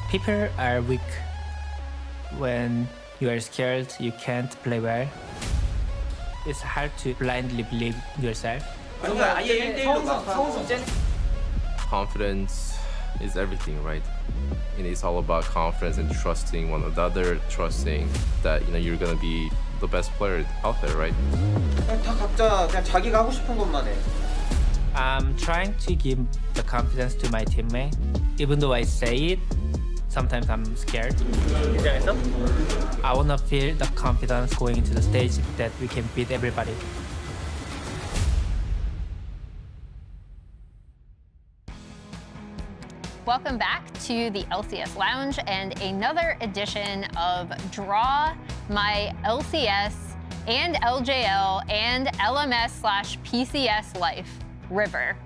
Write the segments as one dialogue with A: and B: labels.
A: People are weak. When you are scared, you can't play well. It's hard to blindly believe yourself.
B: Confidence is everything, right? And it's all about confidence and trusting one another, trusting that you're gonna be the best player out there, right?
C: 다 각자 그냥 자기가 하고 싶은 것만 해.
A: I'm trying to give the confidence to my teammate. Even though I say it, sometimes I'm scared. I want to feel the confidence going into the stage that we can beat everybody.
D: Welcome back to the LCS Lounge and another edition of Draw My LCS and LJL and LMS/PCS Life, River.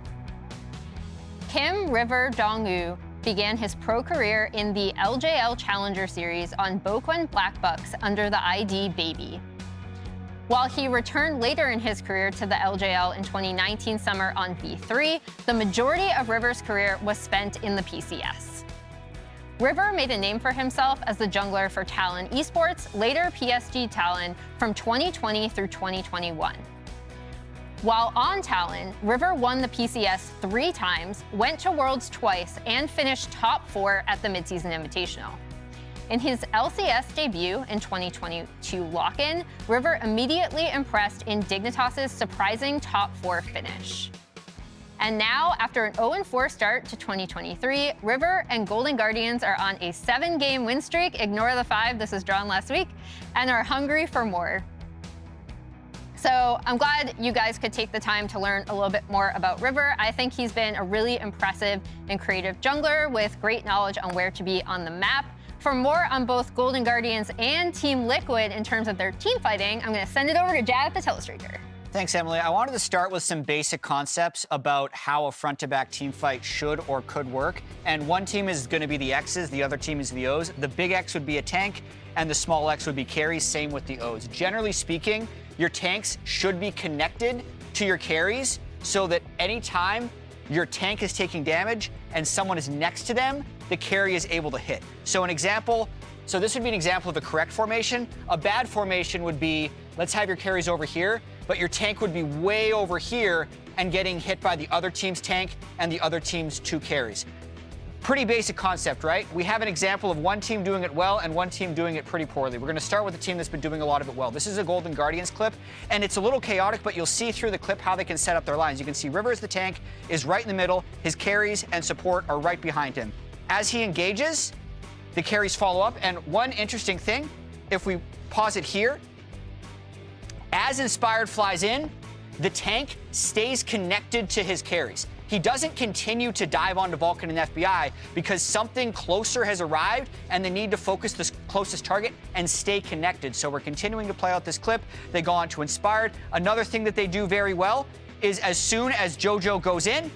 D: Kim River Dong-woo began his pro career in the LJL Challenger Series on Bokwon Blackbucks under the ID Baby. While he returned later in his career to the LJL in 2019 summer on V3, the majority of River's career was spent in the PCS. River made a name for himself as the jungler for Talon Esports, later PSG Talon, from 2020 through 2021. While on Talon, River won the PCS 3 times, went to Worlds twice, and finished top 4 at the Midseason Invitational. In his LCS debut in 2022 lock-in, River immediately impressed in Dignitas's surprising top 4 finish. And now, after an 0-4 start to 2023, River and Golden Guardians are on a 7-game win streak, ignore the 5, this was drawn last week, and are hungry for more. So I'm glad you guys could take the time to learn a little bit more about River. I think he's been a really impressive and creative jungler with great knowledge on where to be on the map. For more on both Golden Guardians and Team Liquid in terms of their team fighting, I'm going to send it over to Jad the Telestrator.
E: Thanks, Emily. I wanted to start with some basic concepts about how a front-to-back team fight should or could work. And one team is going to be the X's, the other team is the O's. The big X would be a tank, and the small X would be carries, same with the O's. Generally speaking, your tanks should be connected to your carries so that anytime your tank is taking damage and someone is next to them, the carry is able to hit. So this would be an example of a correct formation. A bad formation would be, let's have your carries over here, but your tank would be way over here and getting hit by the other team's tank and the other team's 2 carries. Pretty basic concept, right? We have an example of one team doing it well and one team doing it pretty poorly. We're gonna start with the team that's been doing a lot of it well. This is a Golden Guardians clip, and it's a little chaotic, but you'll see through the clip how they can set up their lines. You can see Rivers, the tank, is right in the middle. His carries and support are right behind him. As he engages, the carries follow up, and one interesting thing, if we pause it here, as Inspired flies in, the tank stays connected to his carries. He doesn't continue to dive onto Vulcan and FBI because something closer has arrived and they need to focus the closest target and stay connected. So we're continuing to play out this clip. They go on to Inspired. Another thing that they do very well is as soon as JoJo goes in,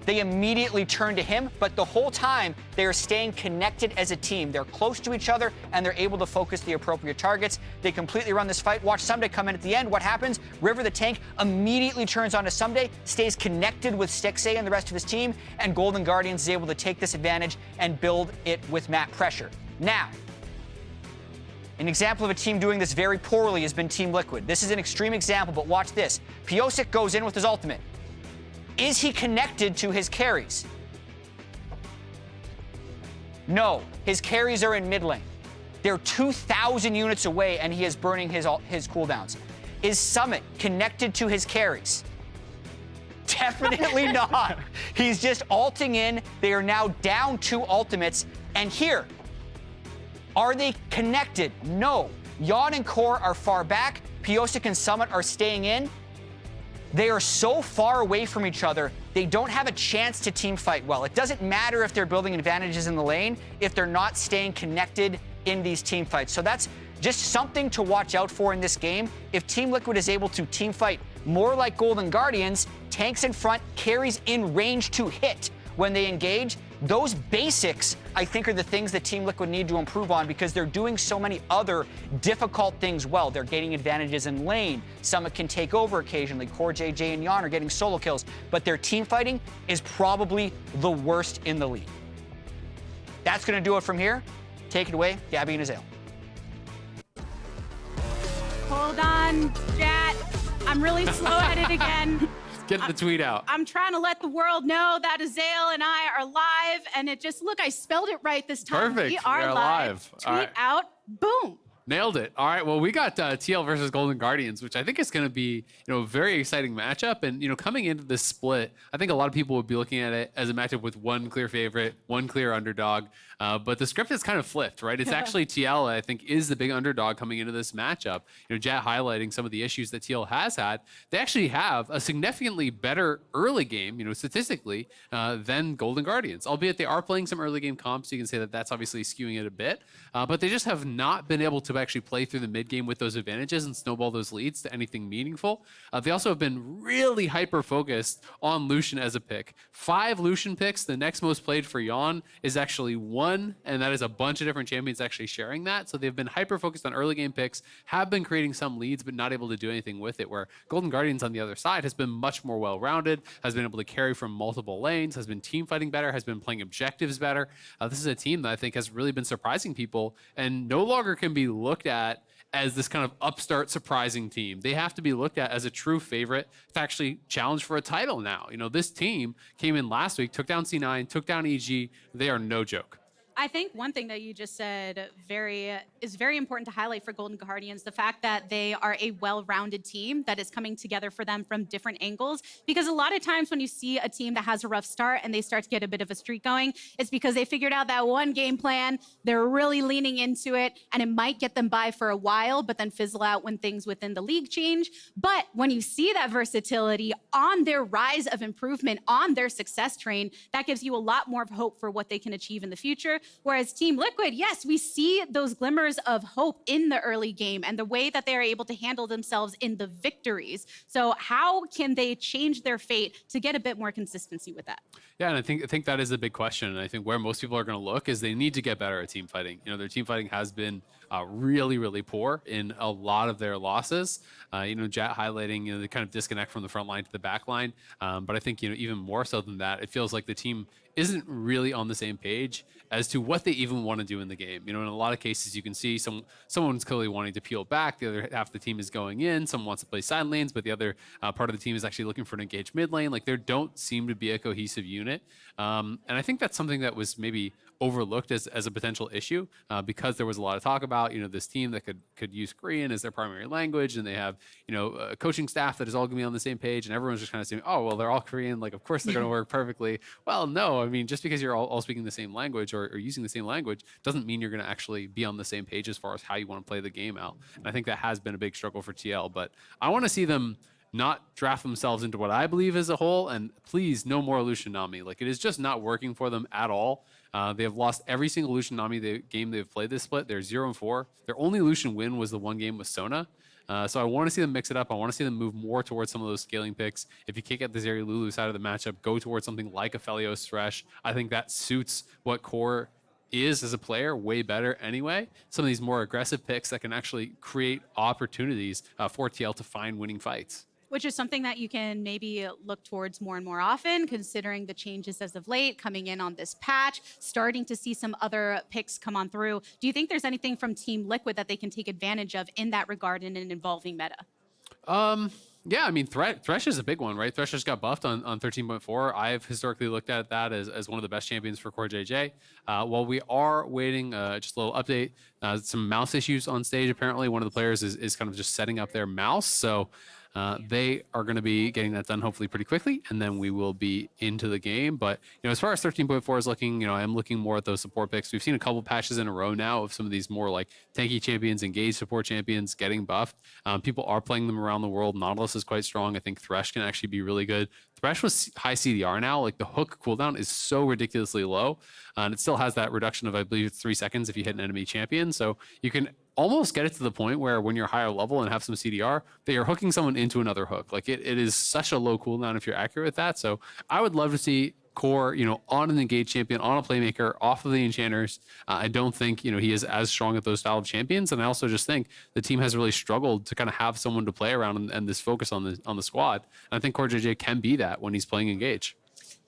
E: they immediately turn to him, but the whole time they are staying connected as a team. They're close to each other and they're able to focus the appropriate targets. They completely run this fight. Watch Someday come in at the end. What happens? River the tank immediately turns onto Someday, stays connected with Stixxay and the rest of his team, and Golden Guardians is able to take this advantage and build it with map pressure. Now, an example of a team doing this very poorly has been Team Liquid. This is an extreme example, but watch this. Pyosik goes in with his ultimate. Is he connected to his carries? No, his carries are in mid lane. They're 2,000 units away and he is burning his cooldowns. Is Summit connected to his carries? Definitely not. He's just ulting in. They are now down 2 ultimates. And here, are they connected? No. Yeon and Core are far back. Pyosik and Summit are staying in. They are so far away from each other, they don't have a chance to team fight well. It doesn't matter if they're building advantages in the lane if they're not staying connected in these team fights. So that's just something to watch out for in this game. If Team Liquid is able to team fight more like Golden Guardians, tanks in front, carries in range to hit when they engage, those basics, I think, are the things that Team Liquid need to improve on because they're doing so many other difficult things well. They're gaining advantages in lane. Summit can take over occasionally. CoreJJ and Yeon are getting solo kills, but their team fighting is probably the worst in the league. That's going to do it from here. Take it away, Gabby and Azael.
F: Hold on, chat. I'm really slow at it again.
G: Get the tweet out.
F: I'm trying to let the world know that Azael and I are live, and it just, look, I spelled it right this time.
G: Perfect.
F: We are live.
G: All
F: Tweet
G: right.
F: out, boom.
G: Nailed it. All right. Well, we got TL versus Golden Guardians, which I think is going to be, a very exciting matchup. And, coming into this split, I think a lot of people would be looking at it as a matchup with one clear favorite, one clear underdog. But the script is kind of flipped, right? It's actually TL, I think, is the big underdog coming into this matchup. Jet highlighting some of the issues that TL has had. They actually have a significantly better early game, statistically, than Golden Guardians. Albeit they are playing some early game comps. So you can say that that's obviously skewing it a bit. But they just have not been able to actually play through the mid game with those advantages and snowball those leads to anything meaningful. They also have been really hyper focused on Lucian as a pick. 5 Lucian picks. The next most played for Yeon is actually 1, and that is a bunch of different champions actually sharing that. So they've been hyper focused on early game picks, have been creating some leads, but not able to do anything with it. Where Golden Guardians on the other side has been much more well rounded, has been able to carry from multiple lanes, has been team fighting better, has been playing objectives better. This is a team that I think has really been surprising people and no longer can be looked at as this kind of upstart surprising team. They have to be looked at as a true favorite to actually challenge for a title now. This team came in last week, took down C9, took down EG. They are no joke.
F: I think one thing that you just said is very important to highlight for Golden Guardians, the fact that they are a well-rounded team that is coming together for them from different angles. Because a lot of times when you see a team that has a rough start and they start to get a bit of a streak going, it's because they figured out that one game plan, they're really leaning into it, and it might get them by for a while, but then fizzle out when things within the league change. But when you see that versatility on their rise of improvement, on their success train, that gives you a lot more of hope for what they can achieve in the future. Whereas Team Liquid, yes, we see those glimmers of hope in the early game and the way that they are able to handle themselves in the victories. So how can they change their fate to get a bit more consistency with that?
G: Yeah, and I think that is a big question. And I think where most people are going to look is they need to get better at team fighting. Their team fighting has been really, really poor in a lot of their losses. Jet highlighting the kind of disconnect from the front line to the back line. But I think even more so than that, it feels like the team isn't really on the same page as to what they even want to do in the game. In a lot of cases, you can see someone's clearly wanting to peel back. The other half of the team is going in. Someone wants to play side lanes, but the other part of the team is actually looking for an engaged mid lane. Like, there don't seem to be a cohesive unit. And I think that's something that was maybe overlooked as a potential issue because there was a lot of talk about this team that could use Korean as their primary language, and they have a coaching staff that is all going to be on the same page, and everyone's just kind of saying, oh well, they're all Korean, like of course they're going to work perfectly. Well, no, I mean, just because you're all speaking the same language or using the same language doesn't mean you're going to actually be on the same page as far as how you want to play the game out. And I think that has been a big struggle for TL, but I want to see them not draft themselves into what I believe is a hole, and please, no more Lucian Nami. Like, it is just not working for them at all. They have lost every single Lucian Nami game they've played this split. They're 0-4. Their only Lucian win was the one game with Sona. So I want to see them mix it up. I want to see them move more towards some of those scaling picks. If you can't get the Zeri Lulu side of the matchup, go towards something like a Felios Thresh. I think that suits what Core is as a player way better anyway. Some of these more aggressive picks that can actually create opportunities for TL to find winning fights.
F: Which is something that you can maybe look towards more and more often, considering the changes as of late, coming in on this patch, starting to see some other picks come on through. Do you think there's anything from Team Liquid that they can take advantage of in that regard in an evolving meta?
G: Yeah, I mean, Thresh is a big one, right? Thresh just got buffed on 13.4. I've historically looked at that as one of the best champions for CoreJJ. While we are waiting, just a little update, some mouse issues on stage. Apparently, one of the players is kind of just setting up their mouse. So they are going to be getting that done hopefully pretty quickly, and then we will be into the game. But as far as 13.4 is looking, I am looking more at those support picks. We've seen a couple patches in a row now of some of these more like tanky champions, engaged support champions getting buffed. People are playing them around the world. Nautilus is quite strong. I think Thresh can actually be really good. Thresh with high CDR now, like the hook cooldown is so ridiculously low, and it still has that reduction of, I believe, it's 3 seconds if you hit an enemy champion. So you can almost get it to the point where when you're higher level and have some CDR, that you're hooking someone into another hook. Like it is such a low cooldown if you're accurate with that. So I would love to see Core, on an engaged champion, on a playmaker, off of the enchanters. I don't think, he is as strong at those style of champions. And I also just think the team has really struggled to kind of have someone to play around and this focus on the squad. And I think CoreJJ can be that when he's playing engaged.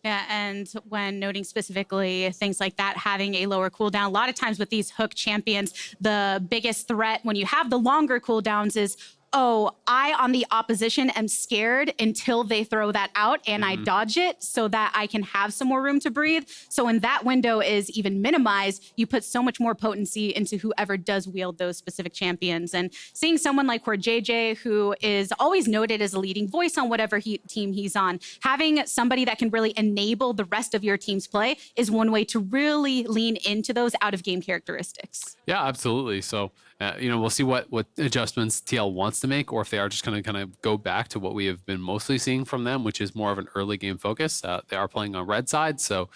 F: Yeah, and when noting specifically things like that, having a lower cooldown, a lot of times with these hook champions, the biggest threat when you have the longer cooldowns is, oh, I on the opposition am scared until they throw that out and I dodge it so that I can have some more room to breathe. So when that window is even minimized, you put so much more potency into whoever does wield those specific champions. And seeing someone like CoreJJ, who is always noted as a leading voice on whatever team he's on, having somebody that can really enable the rest of your team's play is one way to really lean into those out-of-game characteristics.
G: Yeah, absolutely. So, we'll see what adjustments TL wants to make, or if they are just going to kind of go back to what we have been mostly seeing from them, which is more of an early game focus. They are playing on red side, so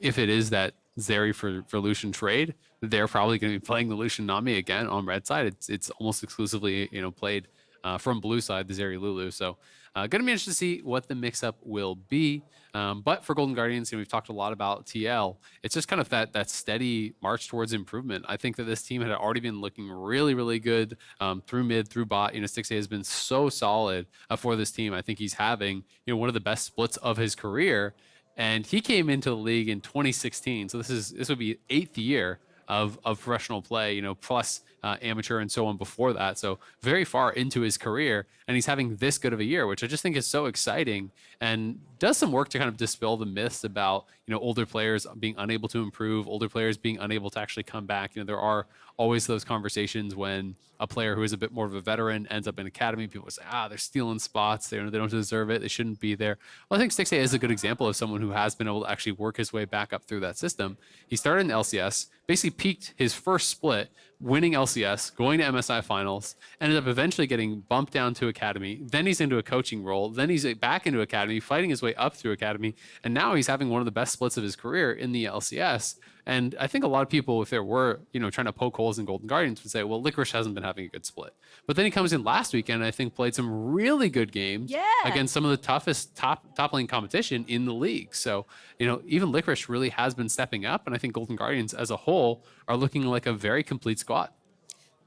G: if it is that Zeri for Lucian trade, they're probably going to be playing the Lucian Nami again on red side. It's almost exclusively played from blue side, the Zeri Lulu. So going to be interested to see what the mix-up will be. But for Golden Guardians, we've talked a lot about TL. It's just kind of that steady march towards improvement. I think that this team had already been looking really, really good through mid, through bot. Stixxay has been so solid for this team. I think he's having one of the best splits of his career. And he came into the league in 2016. So this would be 8th year of professional play, plus amateur and so on before that. So very far into his career, and he's having this good of a year, which I just think is so exciting and does some work to kind of dispel the myths about, older players being unable to improve, older players being unable to actually come back. There are always those conversations when a player who is a bit more of a veteran ends up in academy. People say, they're stealing spots. They don't deserve it. They shouldn't be there. Well, I think Stixxay is a good example of someone who has been able to actually work his way back up through that system. He started in LCS, basically peaked his first split, winning LCS, going to MSI finals, ended up eventually getting bumped down to academy. Then he's into a coaching role. Then he's back into academy, fighting his way up through academy. And now he's having one of the best splits of his career in the LCS. And I think a lot of people, if there were, trying to poke holes in Golden Guardians, would say, well, Licorice hasn't been having a good split. But then he comes in last weekend, and I think played some really good games against some of the toughest top lane competition in the league. So, even Licorice really has been stepping up. And I think Golden Guardians as a whole are looking like a very complete squad.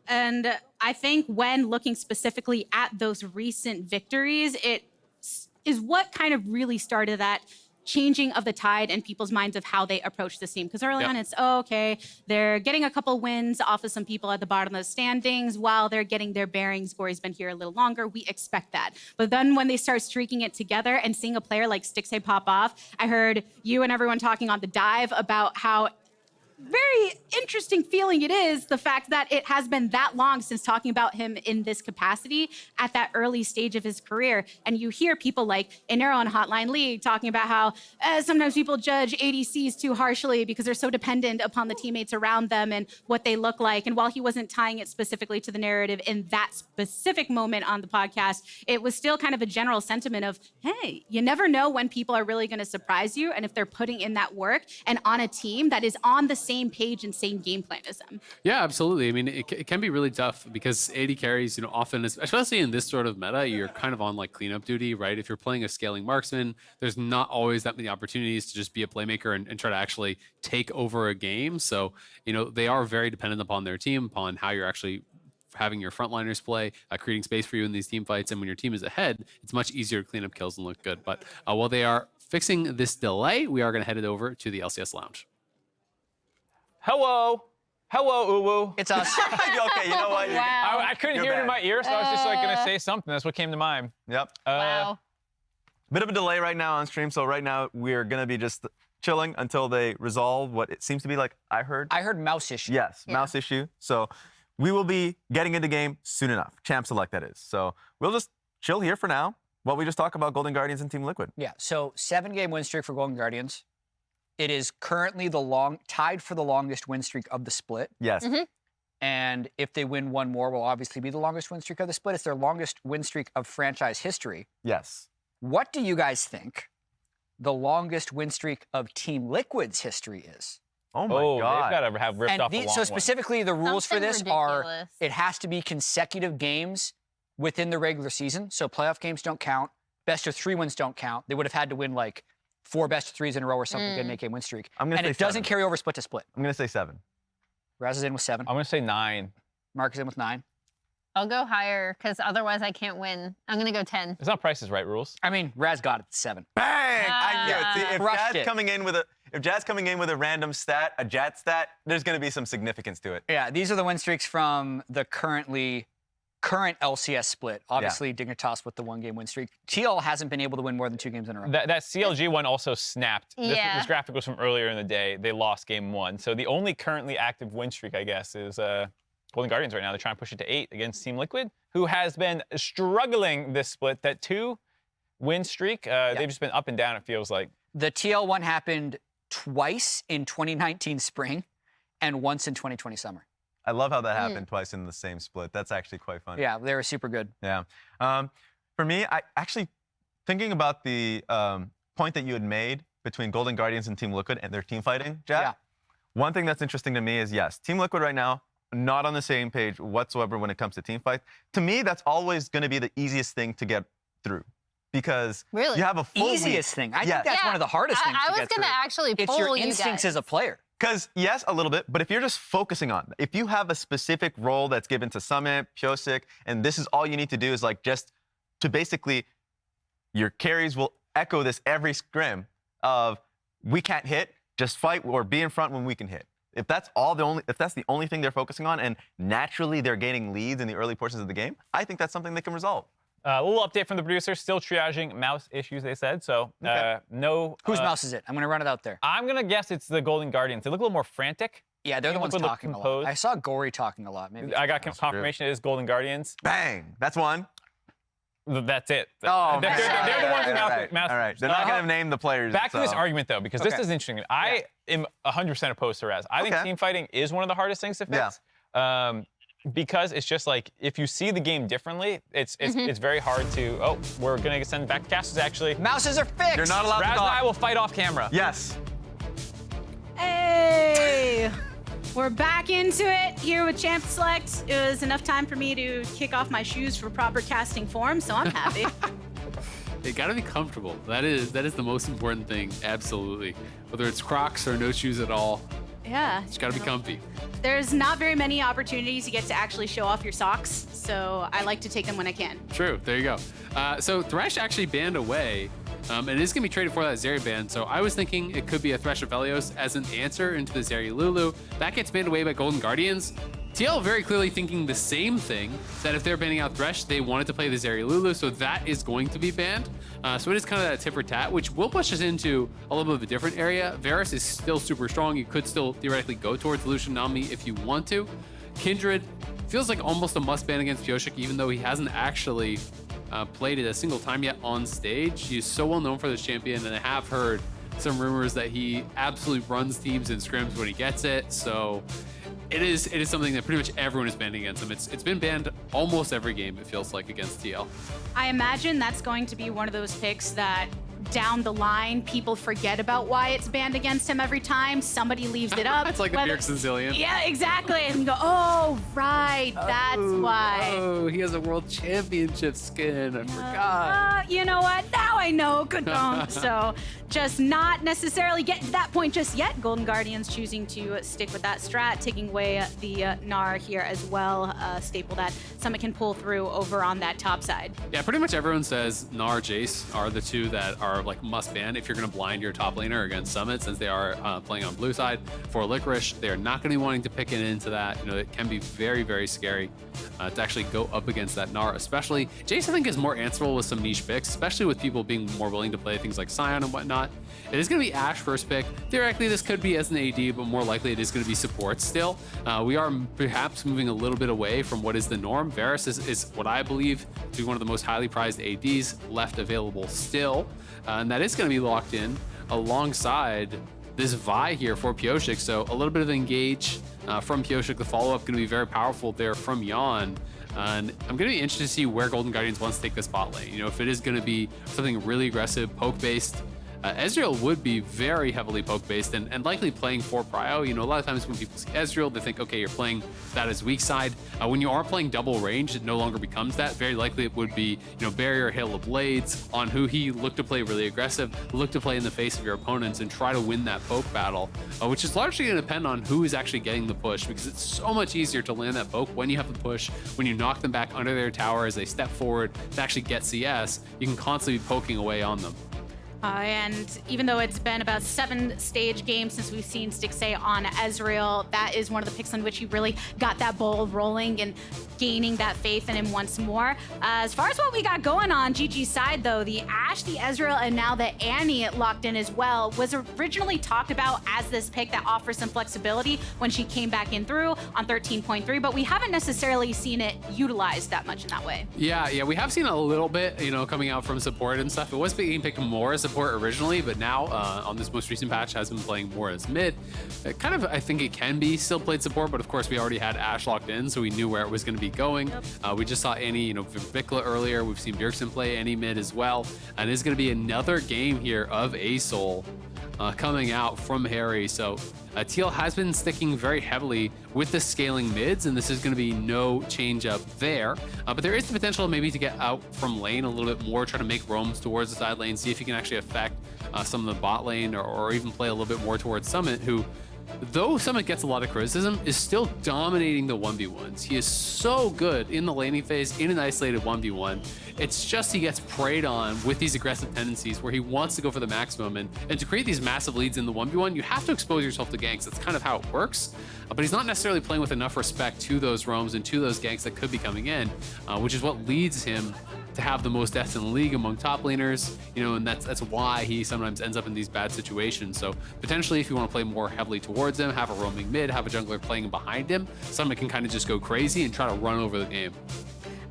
F: And I think when looking specifically at those recent victories, it is what kind of really started that changing of the tide in people's minds of how they approach this team. Because early on, it's, okay, they're getting a couple wins off of some people at the bottom of the standings while they're getting their bearings. Gori's been here a little longer. We expect that. But then when they start streaking it together and seeing a player like Stixxay pop off, I heard you and everyone talking on the dive about how very interesting feeling it is, the fact that it has been that long since talking about him in this capacity at that early stage of his career. And you hear people like Inero on Hotline League talking about how sometimes people judge ADCs too harshly because they're so dependent upon the teammates around them and what they look like. And while he wasn't tying it specifically to the narrative in that specific moment on the podcast, it was still kind of a general sentiment of, hey, you never know when people are really going to surprise you and if they're putting in that work and on a team that is on the same page and same game plan as them.
G: Yeah, absolutely. I mean, it can be really tough because AD carries, often, especially in this sort of meta, you're kind of on like cleanup duty, right? If you're playing a scaling marksman, there's not always that many opportunities to just be a playmaker and try to actually take over a game. So, they are very dependent upon their team, upon how you're actually having your frontliners play, creating space for you in these team fights. And when your team is ahead, it's much easier to clean up kills and look good. But while they are fixing this delay, we are going to head it over to the LCS lounge.
H: Hello, Uwu.
E: It's us.
H: Okay, you know what?
D: Wow.
H: I couldn't hear it in my ear, so I was just like gonna say something. That's what came to mind.
I: Yep.
D: Wow.
I: Bit of a delay right now on stream, so right now we're gonna be just chilling until they resolve what it seems to be like. I heard
E: mouse issue.
I: Yes,
D: Yeah.
I: mouse issue. So we will be getting into game soon enough. Champ select, that is. So we'll just chill here for now while we just talk about Golden Guardians and Team Liquid.
E: Yeah, so 7-game win streak for Golden Guardians. It is currently tied for the longest win streak of the split.
I: Yes.
D: Mm-hmm.
E: And if they win one more, will obviously be the longest win streak of the split. It's their longest win streak of franchise history.
I: Yes.
E: What do you guys think the longest win streak of Team Liquid's history is?
I: Oh my God.
H: They've got to have ripped off a long
E: So
H: one.
E: specifically, the rules for
D: Something
E: this are
D: ridiculous.
E: it has to be consecutive games within the regular season. So playoff games don't count. Best of 3 wins don't count. They would have had to win like 4 best of 3s in a row or something to get an 8-game win streak.
I: I'm gonna
E: and
I: say
E: it doesn't
I: 7.
E: carry over split to split.
I: I'm gonna say 7.
E: Raz is in with 7.
H: I'm gonna say 9.
E: Mark is in with 9.
D: I'll go higher, because otherwise I can't win. I'm going to go 10.
H: It's not Price is Right rules.
E: I mean, Raz got it at 7.
I: Bang! I knew it. See, if
E: Crushed
I: Jazz
E: it.
I: coming in with a random stat, a Jat stat, there's going to be some significance to it.
E: Yeah, these are the win streaks from the current LCS split. Obviously, Dignitas with the 1-game win streak. TL hasn't been able to win more than 2 games in a row.
H: That CLG one also snapped.
D: Yeah.
H: This graphic was from earlier in the day. They lost game 1. So the only currently active win streak, I guess, is Golden Guardians right now. They're trying to push it to 8 against Team Liquid, who has been struggling this split. That 2-win streak, they've just been up and down, it feels like.
E: The TL one happened twice in 2019 spring and once in 2020 summer.
I: I love how that happened twice in the same split. That's actually quite fun.
E: Yeah, they were super good.
I: Yeah. For me, I actually, thinking about the point that you had made between Golden Guardians and Team Liquid and their team fighting, Jack,
E: Yeah.
I: one thing that's interesting to me is, yes, Team Liquid right now, not on the same page whatsoever when it comes to team fights. To me, that's always going to be the easiest thing to get through. Because
D: Really?
I: you have a full
E: Easiest thing. I
I: Yes.
E: think that's one of the hardest things
D: I
E: to
D: was
E: get
D: going to
E: through.
D: actually
E: It's
D: pull
E: your
D: you
E: instincts
D: guys.
E: as a player.
I: Because, yes, a little bit, but if you're just focusing on, if you have a specific role that's given to Summit, Pyosik, and this is all you need to do is like just to basically, your carries will echo this every scrim of, we can't hit, just fight or be in front when we can hit. If that's the only thing they're focusing on, and naturally they're gaining leads in the early portions of the game, I think that's something they can resolve.
H: A little update from the producer, still triaging mouse issues, they said. So no.
E: Whose mouse is it? I'm going to run it out there.
H: I'm going to guess it's the Golden Guardians. They look a little more frantic.
E: Yeah, they're the ones
H: Liquid look
E: talking a lot.
H: composed.
E: I saw Gori talking a lot. Maybe
H: I got confirmation it is Golden Guardians.
I: Bang! That's one.
H: That's it.
I: Oh,
H: they're the ones with mouse.
I: All right. They're not going to name the players.
H: Back to this
I: so-
H: argument, though, because this
E: Okay.
H: is interesting. I am 100% opposed to Raz. I think
I: Okay.
H: team fighting is one of the hardest things to fix. Because it's just like, if you see the game differently, it's very hard to, we're going to send back to casters, actually.
E: Mouses are fixed.
I: You're not allowed
H: Raz
I: to
H: and I
I: talk.
H: will fight off camera.
I: Yes.
F: Hey! We're back into it here with Champ Select. It was enough time for me to kick off my shoes for proper casting form, so I'm happy.
G: They gotta be comfortable. That is the most important thing, absolutely. Whether it's Crocs or no shoes at all,
F: Yeah.
G: just gotta be comfy.
F: There's not very many opportunities you get to actually show off your socks, so I like to take them when I can.
G: True, there you go. So Thresh actually banned away, and it is gonna be traded for that Zeri ban. So I was thinking it could be a Thresh of Helios as an answer into the Zeri Lulu. That gets banned away by Golden Guardians. TL very clearly thinking the same thing, that if they're banning out Thresh, they wanted to play the Zeri Lulu, so that is going to be banned. So it is kind of that tit for tat, which will push us into a little bit of a different area. Varus is still super strong. You could still theoretically go towards Lucian Nami if you want to. Kindred feels like almost a must ban against Pyosik, even though he hasn't actually played it a single time yet on stage. He's so well known for this champion, and I have heard some rumors that he absolutely runs teams and scrims when he gets it. So it is something that pretty much everyone is banning against him. It's been banned almost every game, it feels like, against TL.
F: I imagine that's going to be one of those picks that down the line, people forget about why it's banned against him every time. Somebody leaves it up.
G: It's like the
F: whether-
G: Bjergsen Zillion.
F: Yeah, exactly. And you go, oh, right, that's why.
G: Oh, he has a world championship skin. I forgot.
F: You know what? Now I know. Good don't. So just not necessarily getting to that point just yet. Golden Guardians choosing to stick with that strat, taking away the Gnar here as well. Staple that Summit can pull through over on that top side.
G: Yeah, pretty much everyone says Gnar, Jace are the two that are like must ban if you're going to blind your top laner against Summit, since they are playing on blue side. For Licorice, they are not going to be wanting to pick it into that. You know, it can be very, very scary to actually go up against that Gnar, especially. Jace, I think, is more answerable with some niche picks, especially with people being more willing to play things like Sion and whatnot. It is going to be Ashe first pick. Theoretically, this could be as an AD, but more likely it is going to be support still. We are perhaps moving a little bit away from what is the norm. Varus is what I believe to be one of the most highly prized ADs left available still. And that is going to be locked in alongside this Vi here for Pyosik. So a little bit of engage from Pyosik. The follow-up going to be very powerful there from Yeon. And I'm going to be interested to see where Golden Guardians wants to take this bot lane. You know, if it is going to be something really aggressive, poke-based, Ezreal would be very heavily poke-based and likely playing for Prio. You know, a lot of times when people see Ezreal, they think, okay, you're playing that as weak side. When you are playing double range, it no longer becomes that. Very likely it would be, you know, barrier, hail of blades. On huhi, look to play really aggressive, look to play in the face of your opponents and try to win that poke battle, which is largely going to depend on who is actually getting the push, because it's so much easier to land that poke when you have the push, when you knock them back under their tower as they step forward to actually get CS. You can constantly be poking away on them.
F: And even though it's been about 7 stage games since we've seen Stixxay on Ezreal, that is one of the picks on which he really got that ball rolling and gaining that faith in him once more. As far as what we got going on GG's side, though, the Ashe, the Ezreal, and now the Annie locked in as well was originally talked about as this pick that offers some flexibility when she came back in through on 13.3, but we haven't necessarily seen it utilized that much in that way.
G: Yeah, we have seen a little bit, you know, coming out from support and stuff. It was being picked more as support originally, but now on this most recent patch has been playing more as mid. Kind of, I think it can be still played support, but of course we already had Ashe locked in, so we knew where it was going to be going.
F: Yep.
G: We just saw Annie, you know, Vikla earlier. We've seen Bjergsen play Annie mid as well, and it's going to be another game here of Azael coming out from Haeri. So TL has been sticking very heavily with the scaling mids, and this is going to be no change up there. But there is the potential maybe to get out from lane a little bit more, try to make roams towards the side lane, see if he can actually affect some of the bot lane, or even play a little bit more towards Summit, who, though Summit gets a lot of criticism, is still dominating the 1v1s. He is so good in the laning phase in an isolated 1v1. It's just he gets preyed on with these aggressive tendencies where he wants to go for the maximum. And to create these massive leads in the 1v1, you have to expose yourself to ganks. That's kind of how it works. But he's not necessarily playing with enough respect to those roams and to those ganks that could be coming in, which is what leads him to have the most deaths in the league among top laners, you know, and that's why he sometimes ends up in these bad situations. So potentially, if you want to play more heavily towards him, have a roaming mid, have a jungler playing behind him, Summit can kind of just go crazy and try to run over the game.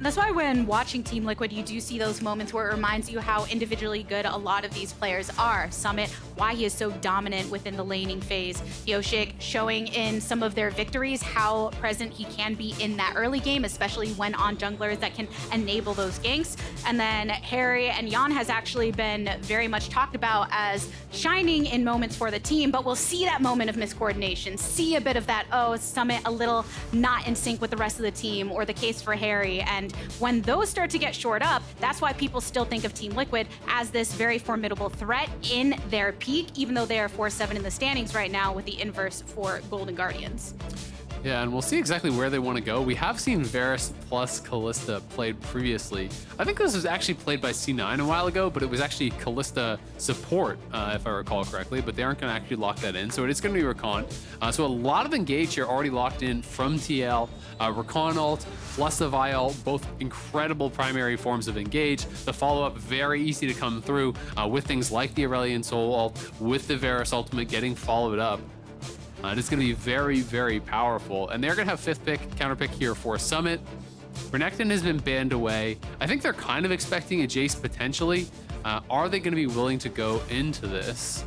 F: That's why when watching Team Liquid, you do see those moments where it reminds you how individually good a lot of these players are. Summit, why he is so dominant within the laning phase. Pyosik showing in some of their victories how present he can be in that early game, especially when on junglers that can enable those ganks. And then Haeri and Yeon has actually been very much talked about as shining in moments for the team, but we'll see that moment of miscoordination, see a bit of that, oh, Summit a little not in sync with the rest of the team, or the case for Haeri. And when those start to get shored up, that's why people still think of Team Liquid as this very formidable threat in their peak, even though they are 4-7 in the standings right now with the inverse for Golden Guardians.
G: Yeah, and we'll see exactly where they want to go. We have seen Varus plus Kalista played previously. I think this was actually played by C9 a while ago, but it was actually Kalista support, if I recall correctly, but they aren't going to actually lock that in. So it is going to be Rakan. So a lot of engage here already locked in from TL. Rakan ult plus Azael, both incredible primary forms of engage. The follow-up very easy to come through with things like the Aurelion Sol ult, with the Varus ultimate getting followed up. And it's going to be very, very powerful. And they're going to have 5th pick, counter pick here for Summit. Renekton has been banned away. I think they're kind of expecting a Jace potentially. Are they going to be willing to go into this?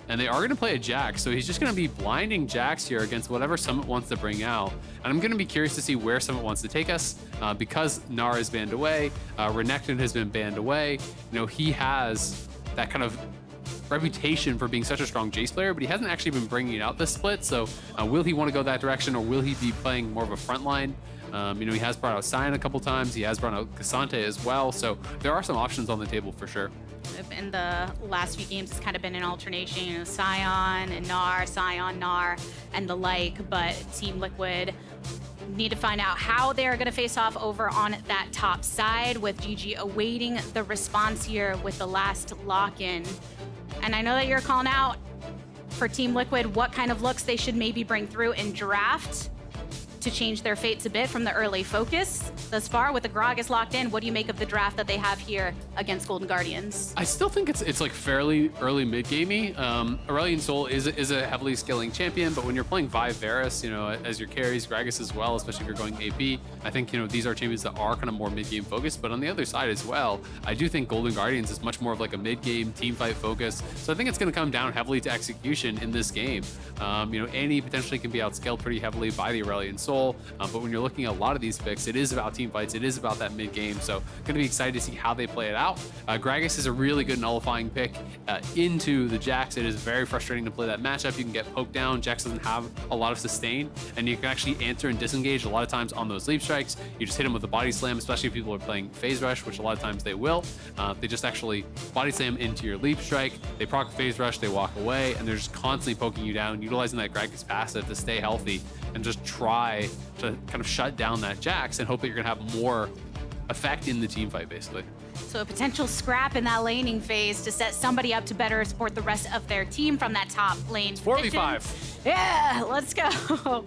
G: And they are going to play a Jax, so he's just going to be blinding Jax here against whatever Summit wants to bring out. And I'm going to be curious to see where Summit wants to take us because Nara is banned away. Renekton has been banned away. You know, he has that kind of reputation for being such a strong Jace player, but he hasn't actually been bringing out this split. So will he want to go that direction, or will he be playing more of a front line? You know, he has brought out Sion a couple times. He has brought out Cassante as well. So there are some options on the table for sure.
F: In the last few games, it's kind of been an alternation, you know, Sion and Gnar, Sion, Gnar, and the like. But Team Liquid need to find out how they're going to face off over on that top side, with GG awaiting the response here with the last lock-in. And I know that you're calling out for Team Liquid what kind of looks they should maybe bring through in draft to change their fates a bit from the early focus. Thus far, with the Gragas locked in, what do you make of the draft that they have here against Golden Guardians?
G: I still think it's like fairly early mid-gamey. Aurelion Sol is a heavily scaling champion, but when you're playing Vi Varus, you know, as your carries, Gragas as well, especially if you're going AP, I think, you know, these are champions that are kind of more mid-game focused. But on the other side as well, I do think Golden Guardians is much more of like a mid-game team fight focus. So I think it's going to come down heavily to execution in this game. You know, Annie potentially can be outscaled pretty heavily by the Aurelion Sol. Sol. But when you're looking at a lot of these picks, it is about team fights. It is about that mid game. So going to be excited to see how they play it out. Gragas is a really good nullifying pick into the Jax. It is very frustrating to play that matchup. You can get poked down. Jax doesn't have a lot of sustain, and you can actually answer and disengage a lot of times on those leap strikes. You just hit him with a body slam, especially if people are playing phase rush, which a lot of times they will. They just actually body slam into your leap strike. They proc phase rush, they walk away, and they're just constantly poking you down, utilizing that Gragas passive to stay healthy and just try to kind of shut down that Jax and hope that you're gonna have more effect in the team fight, basically.
F: So a potential scrap in that laning phase to set somebody up to better support the rest of their team from that top lane.
G: 4v5.
F: Yeah, let's go.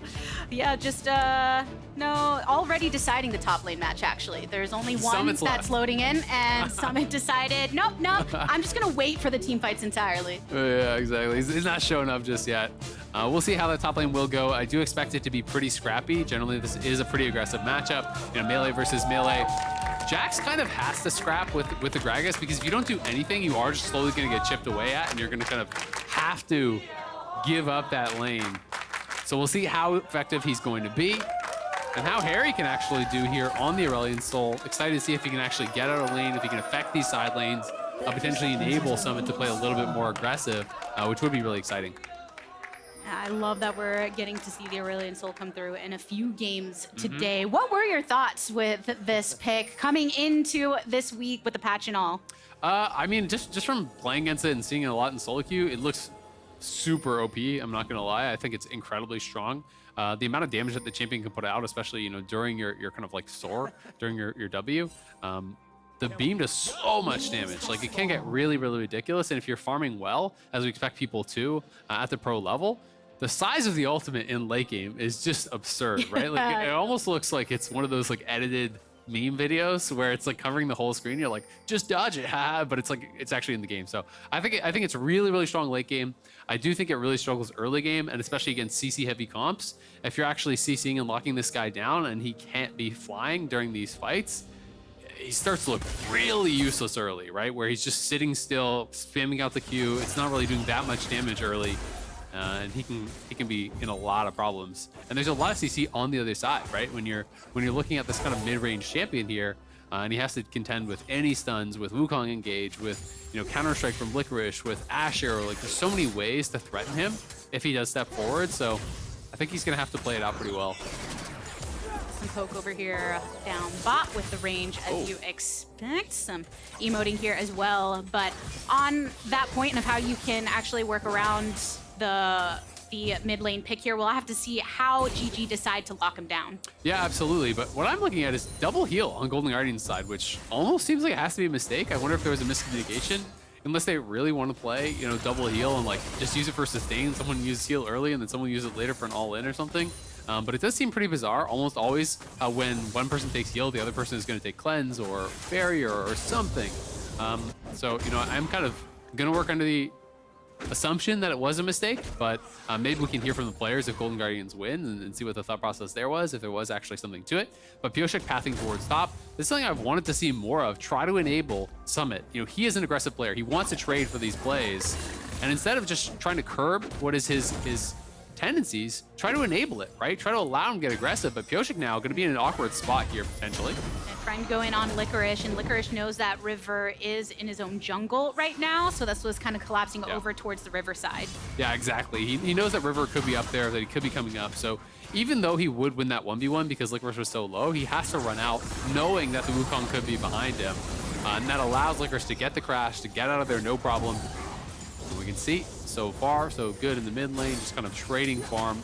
F: Yeah, just, no, already deciding the top lane match, actually. There's only one
G: Summit's
F: that's
G: left.
F: loading in, and Summit decided, nope, I'm just gonna wait for the team fights entirely.
G: Yeah, exactly. He's not showing up just yet. We'll see how that top lane will go. I do expect it to be pretty scrappy. Generally, this is a pretty aggressive matchup. You know, melee versus melee. Jax kind of has to scrap with the Gragas, because if you don't do anything, you are just slowly going to get chipped away at, and you're going to kind of have to give up that lane. So we'll see how effective he's going to be and how Haeri can actually do here on the Aurelion Sol. Excited to see if he can actually get out of lane, if he can affect these side lanes, potentially enable Summit to play a little bit more aggressive, which would be really exciting.
F: I love that we're getting to see the Aurelion Sol come through in a few games today. What were your thoughts with this pick coming into this week with the patch and all?
G: I mean, just from playing against it and seeing it a lot in solo queue, it looks super OP. I'm not gonna lie. I think it's incredibly strong. The amount of damage that the champion can put out, especially, you know, during your kind of like soar, during your W, the beam does so much damage. Like, it can get really, really ridiculous. And if you're farming well, as we expect people to at the pro level, the size of the ultimate in late game is just absurd, right? Like, it almost looks like it's one of those like edited meme videos where it's like covering the whole screen. You're like, just dodge it, but it's like, it's actually in the game. So I think it's really, really strong late game. I do think it really struggles early game, and especially against CC heavy comps. If you're actually CCing and locking this guy down and he can't be flying during these fights, he starts to look really useless early, right? Where he's just sitting still, spamming out the Q. It's not really doing that much damage early. And he can be in a lot of problems. And there's a lot of CC on the other side, right? When you're looking at this kind of mid-range champion here, and he has to contend with any stuns, with Wukong engage, with, you know, counter strike from Licorice, with Ashe, like, there's so many ways to threaten him if he does step forward. So I think he's gonna have to play it out pretty well.
F: Some poke over here down bot with the range, as you expect. Some emoting here as well. But on that point of how you can actually work around the mid lane pick here, we'll have to see how GG decide to lock him down.
G: Yeah, absolutely. But what I'm looking at is double heal on Golden Guardian's side, which almost seems like it has to be a mistake. I wonder if there was a miscommunication, unless they really want to play, you know, double heal and like just use it for sustain. Someone uses heal early and then someone uses it later for an all-in or something. But it does seem pretty bizarre. Almost always when one person takes heal, the other person is going to take cleanse or barrier or something. So, you know, I'm kind of going to work under the assumption that it was a mistake, but maybe we can hear from the players if Golden Guardians win and see what the thought process there was, if there was actually something to it. But Pyosik pathing towards top, this is something I've wanted to see more of. Try to enable Summit. You know, he is an aggressive player. He wants to trade for these plays. And instead of just trying to curb what is his tendencies, try to enable it, right? Try to allow him to get aggressive. But Pyosik now going to be in an awkward spot here, potentially.
F: Trying to go in on Licorice, and Licorice knows that River is in his own jungle right now, so that's what's kind of collapsing over towards the River side.
G: Yeah, exactly. He knows that River could be up there, that he could be coming up. So even though he would win that 1v1 because Licorice was so low, he has to run out knowing that the Wukong could be behind him. And that allows Licorice to get the crash, to get out of there no problem. And we can see, so far, so good in the mid lane, just kind of trading farm.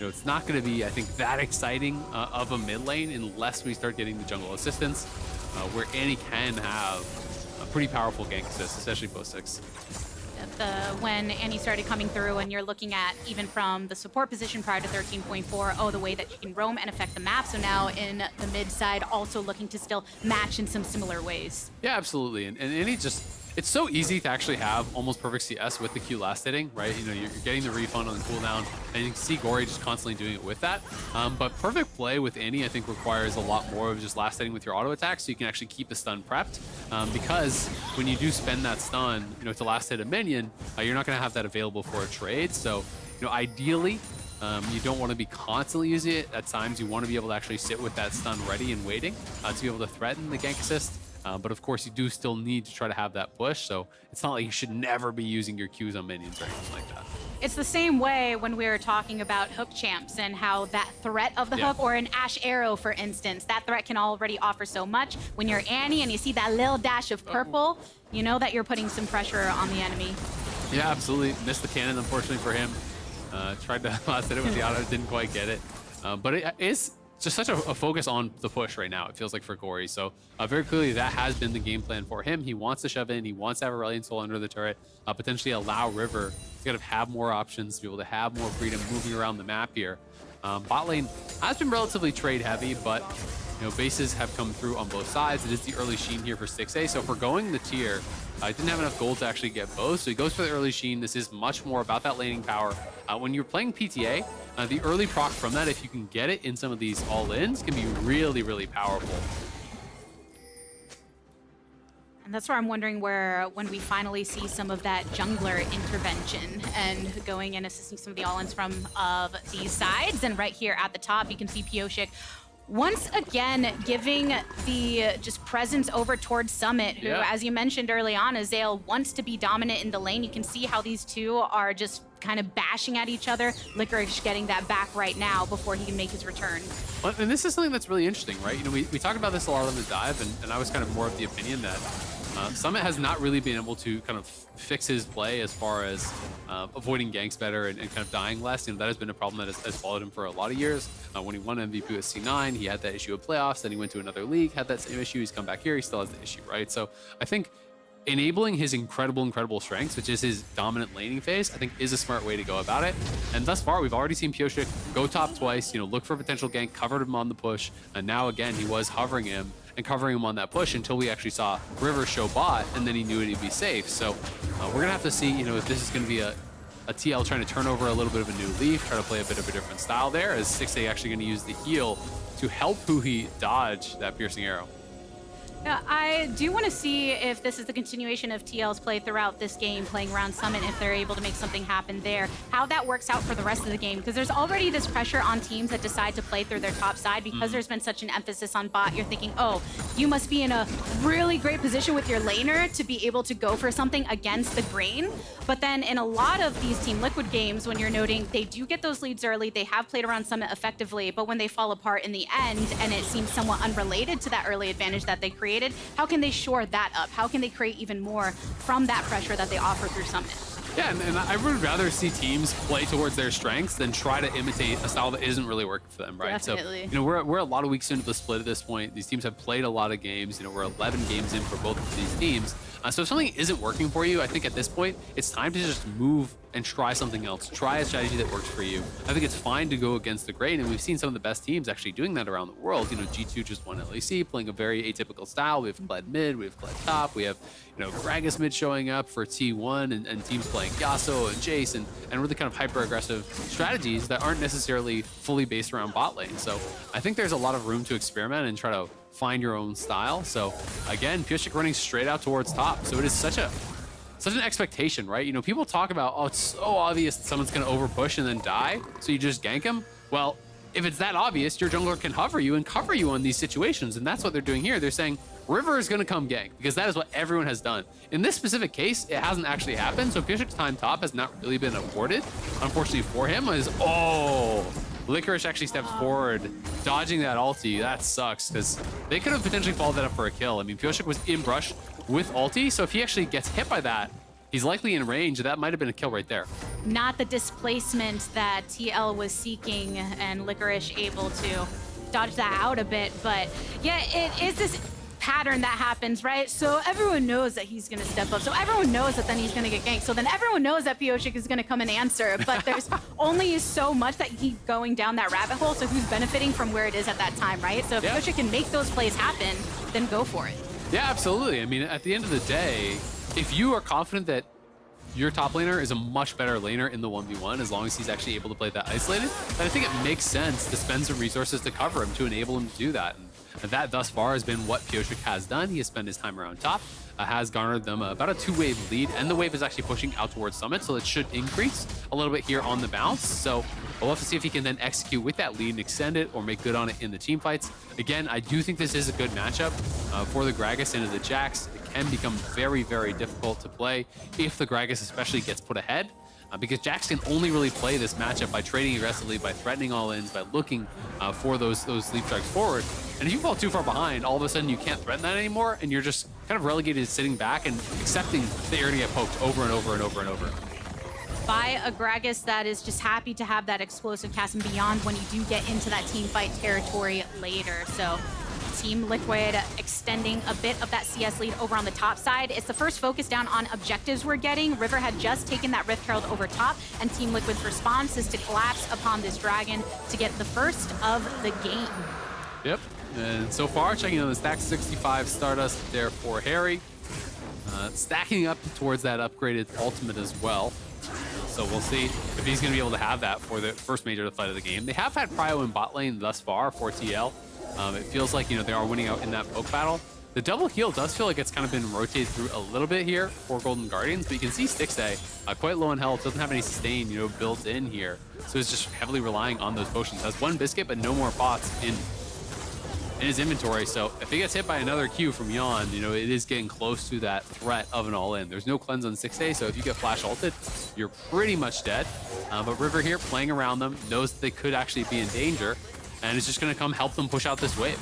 G: You know, it's not going to be, I think, that exciting of a mid lane unless we start getting the jungle assistance, where Annie can have a pretty powerful gank assist, especially post 6.
F: When Annie started coming through, and you're looking at even from the support position prior to 13.4, the way that she can roam and affect the map. So now in the mid side, also looking to still match in some similar ways.
G: Yeah, absolutely. And Annie just, it's so easy to actually have almost perfect CS with the Q last hitting, right? You know, you're getting the refund on the cooldown, and you can see Gori just constantly doing it with that. But perfect play with Annie, I think, requires a lot more of just last hitting with your auto attack, so you can actually keep the stun prepped. Because when you do spend that stun, you know, to last hit a minion, you're not going to have that available for a trade. So, you know, ideally, You don't want to be constantly using it. At times, you want to be able to actually sit with that stun ready and waiting to be able to threaten the gank assist. But of course, you do still need to try to have that push. So it's not like you should never be using your Qs on minions or anything like that.
F: It's the same way when we were talking about hook champs and how that threat of the hook, or an Ashe arrow, for instance, that threat can already offer so much. When you're Annie and you see that little dash of purple, you know that you're putting some pressure on the enemy.
G: Yeah, absolutely. Missed the cannon, unfortunately for him. Tried to last hit it with the auto, didn't quite get it. But it is just such a focus on the push right now, it feels like, for Gori. So very clearly that has been the game plan for him. He wants to shove in, he wants to have Aurelion Sol under the turret, potentially allow River to kind of have more options, to be able to have more freedom moving around the map here. Bot lane has been relatively trade heavy, but bases have come through on both sides. It is the early Sheen here for Stixxay. So for going the tier, I didn't have enough gold to actually get both. So he goes for the early Sheen. This is much more about that laning power. When you're playing PTA, the early proc from that, if you can get it in some of these all-ins, can be really, really powerful.
F: And that's where I'm wondering when we finally see some of that jungler intervention and going and assisting some of the all-ins from these sides. And right here at the top, you can see Pyosik once again giving the just presence over towards Summit, who, as you mentioned early on, Azael wants to be dominant in the lane. You can see how these two are just kind of bashing at each other. Licorice getting that back right now before he can make his return.
G: Well, and this is something that's really interesting, right? We talked about this a lot on the dive, and I was kind of more of the opinion that Summit has not really been able to kind of fix his play as far as avoiding ganks better and kind of dying less. That has been a problem that has followed him for a lot of years. When he won MVP with C9, he had that issue of playoffs. Then he went to another league, had that same issue. He's come back here, he still has the issue, right? So I think enabling his incredible strengths, which is his dominant laning phase, I think is a smart way to go about it. And thus far, we've already seen Pyosik go top twice, look for potential gank, covered him on the push. And now again, he was hovering him and covering him on that push until we actually saw River show bot, and then he knew it'd be safe. So we're gonna have to see, if this is gonna be a TL trying to turn over a little bit of a new leaf, try to play a bit of a different style there, as Stixxay actually gonna use the heal to help huhi dodge that piercing arrow.
F: Yeah, I do want to see if this is the continuation of TL's play throughout this game, playing around Summit, if they're able to make something happen there, how that works out for the rest of the game, because there's already this pressure on teams that decide to play through their top side because there's been such an emphasis on bot. You're thinking, oh, you must be in a really great position with your laner to be able to go for something against the grain. But then in a lot of these Team Liquid games, when you're noting they do get those leads early, they have played around Summit effectively, but when they fall apart in the end and it seems somewhat unrelated to that early advantage that they created, how can they shore that up? How can they create even more from that pressure that they offer through Summit?
G: Yeah, and I would rather see teams play towards their strengths than try to imitate a style that isn't really working for them, right?
F: Definitely.
G: So, we're a lot of weeks into the split at this point. These teams have played a lot of games. We're 11 games in for both of these teams. So if something isn't working for you, I think at this point, it's time to just move and try something else. Try a strategy that works for you. I think it's fine to go against the grain, and we've seen some of the best teams actually doing that around the world. G2 just won LEC, playing a very atypical style. We have Kled mid, we have Kled top, we have Gragas mid showing up for T1, and teams playing Yasuo and Jace, and really kind of hyper-aggressive strategies that aren't necessarily fully based around bot lane. So I think there's a lot of room to experiment and try to find your own style. So again, Pyosik running straight out towards top. So it is such an expectation, right? People talk about, oh, it's so obvious that someone's gonna overpush and then die, so you just gank him. Well, if it's that obvious, your jungler can hover you and cover you on these situations, and that's what they're doing here. They're saying River is gonna come gank, because that is what everyone has done. In this specific case, it hasn't actually happened, so Pyosik's time top has not really been afforded. Unfortunately for him, Licorice actually steps forward, dodging that ulti. That sucks, because they could have potentially followed that up for a kill. I mean, Pyosik was in brush with ulti, so if he actually gets hit by that, he's likely in range. That might have been a kill right there.
F: Not the displacement that TL was seeking, and Licorice able to dodge that out a bit. But yeah, it is this pattern that happens, right? So everyone knows that he's gonna step up. So everyone knows that then he's gonna get ganked. So then everyone knows that Pyosik is gonna come and answer, but there's only so much that you keep going down that rabbit hole. So who's benefiting from where it is at that time, right? So if Pyosik can make those plays happen, then go for it.
G: Yeah, absolutely. I mean, at the end of the day, if you are confident that your top laner is a much better laner in the 1v1, as long as he's actually able to play that isolated, then I think it makes sense to spend some resources to cover him, to enable him to do that. And That thus far has been what Pyosik has done. He has spent his time around top, has garnered them about a 2-wave lead, and the wave is actually pushing out towards Summit, so it should increase a little bit here on the bounce. So we'll have to see if he can then execute with that lead and extend it or make good on it in the team fights. Again, I do think this is a good matchup for the Gragas into the Jax. It can become very, very difficult to play if the Gragas especially gets put ahead. Because Jax can only really play this matchup by trading aggressively, by threatening all-ins, by looking for those sleep strikes forward. And if you fall too far behind, all of a sudden you can't threaten that anymore, and you're just kind of relegated to sitting back and accepting that you're gonna get poked over and over and over and over.
F: By a Gragas that is just happy to have that explosive cast and beyond when you do get into that team fight territory later. So Team Liquid extending a bit of that CS lead over on the top side. It's the first focus down on objectives we're getting. River had just taken that Rift Herald over top, and Team Liquid's response is to collapse upon this dragon to get the first of the game.
G: Yep, and so far, checking on the stack, 65 Stardust there for Haeri. Stacking up towards that upgraded ultimate as well. So we'll see if he's going to be able to have that for the first major fight of the game. They have had Prio in bot lane thus far for TL. It feels like, they are winning out in that poke battle. The double heal does feel like it's kind of been rotated through a little bit here for Golden Guardians, but you can see Stixxay quite low in health, doesn't have any sustain, built in here. So it's just heavily relying on those potions. Has one biscuit, but no more pots in his inventory. So if he gets hit by another Q from Yeon, it is getting close to that threat of an all-in. There's no cleanse on Stixxay, so if you get flash ulted, you're pretty much dead. But River here playing around them, knows that they could actually be in danger, and it's just going to come help them push out this wave.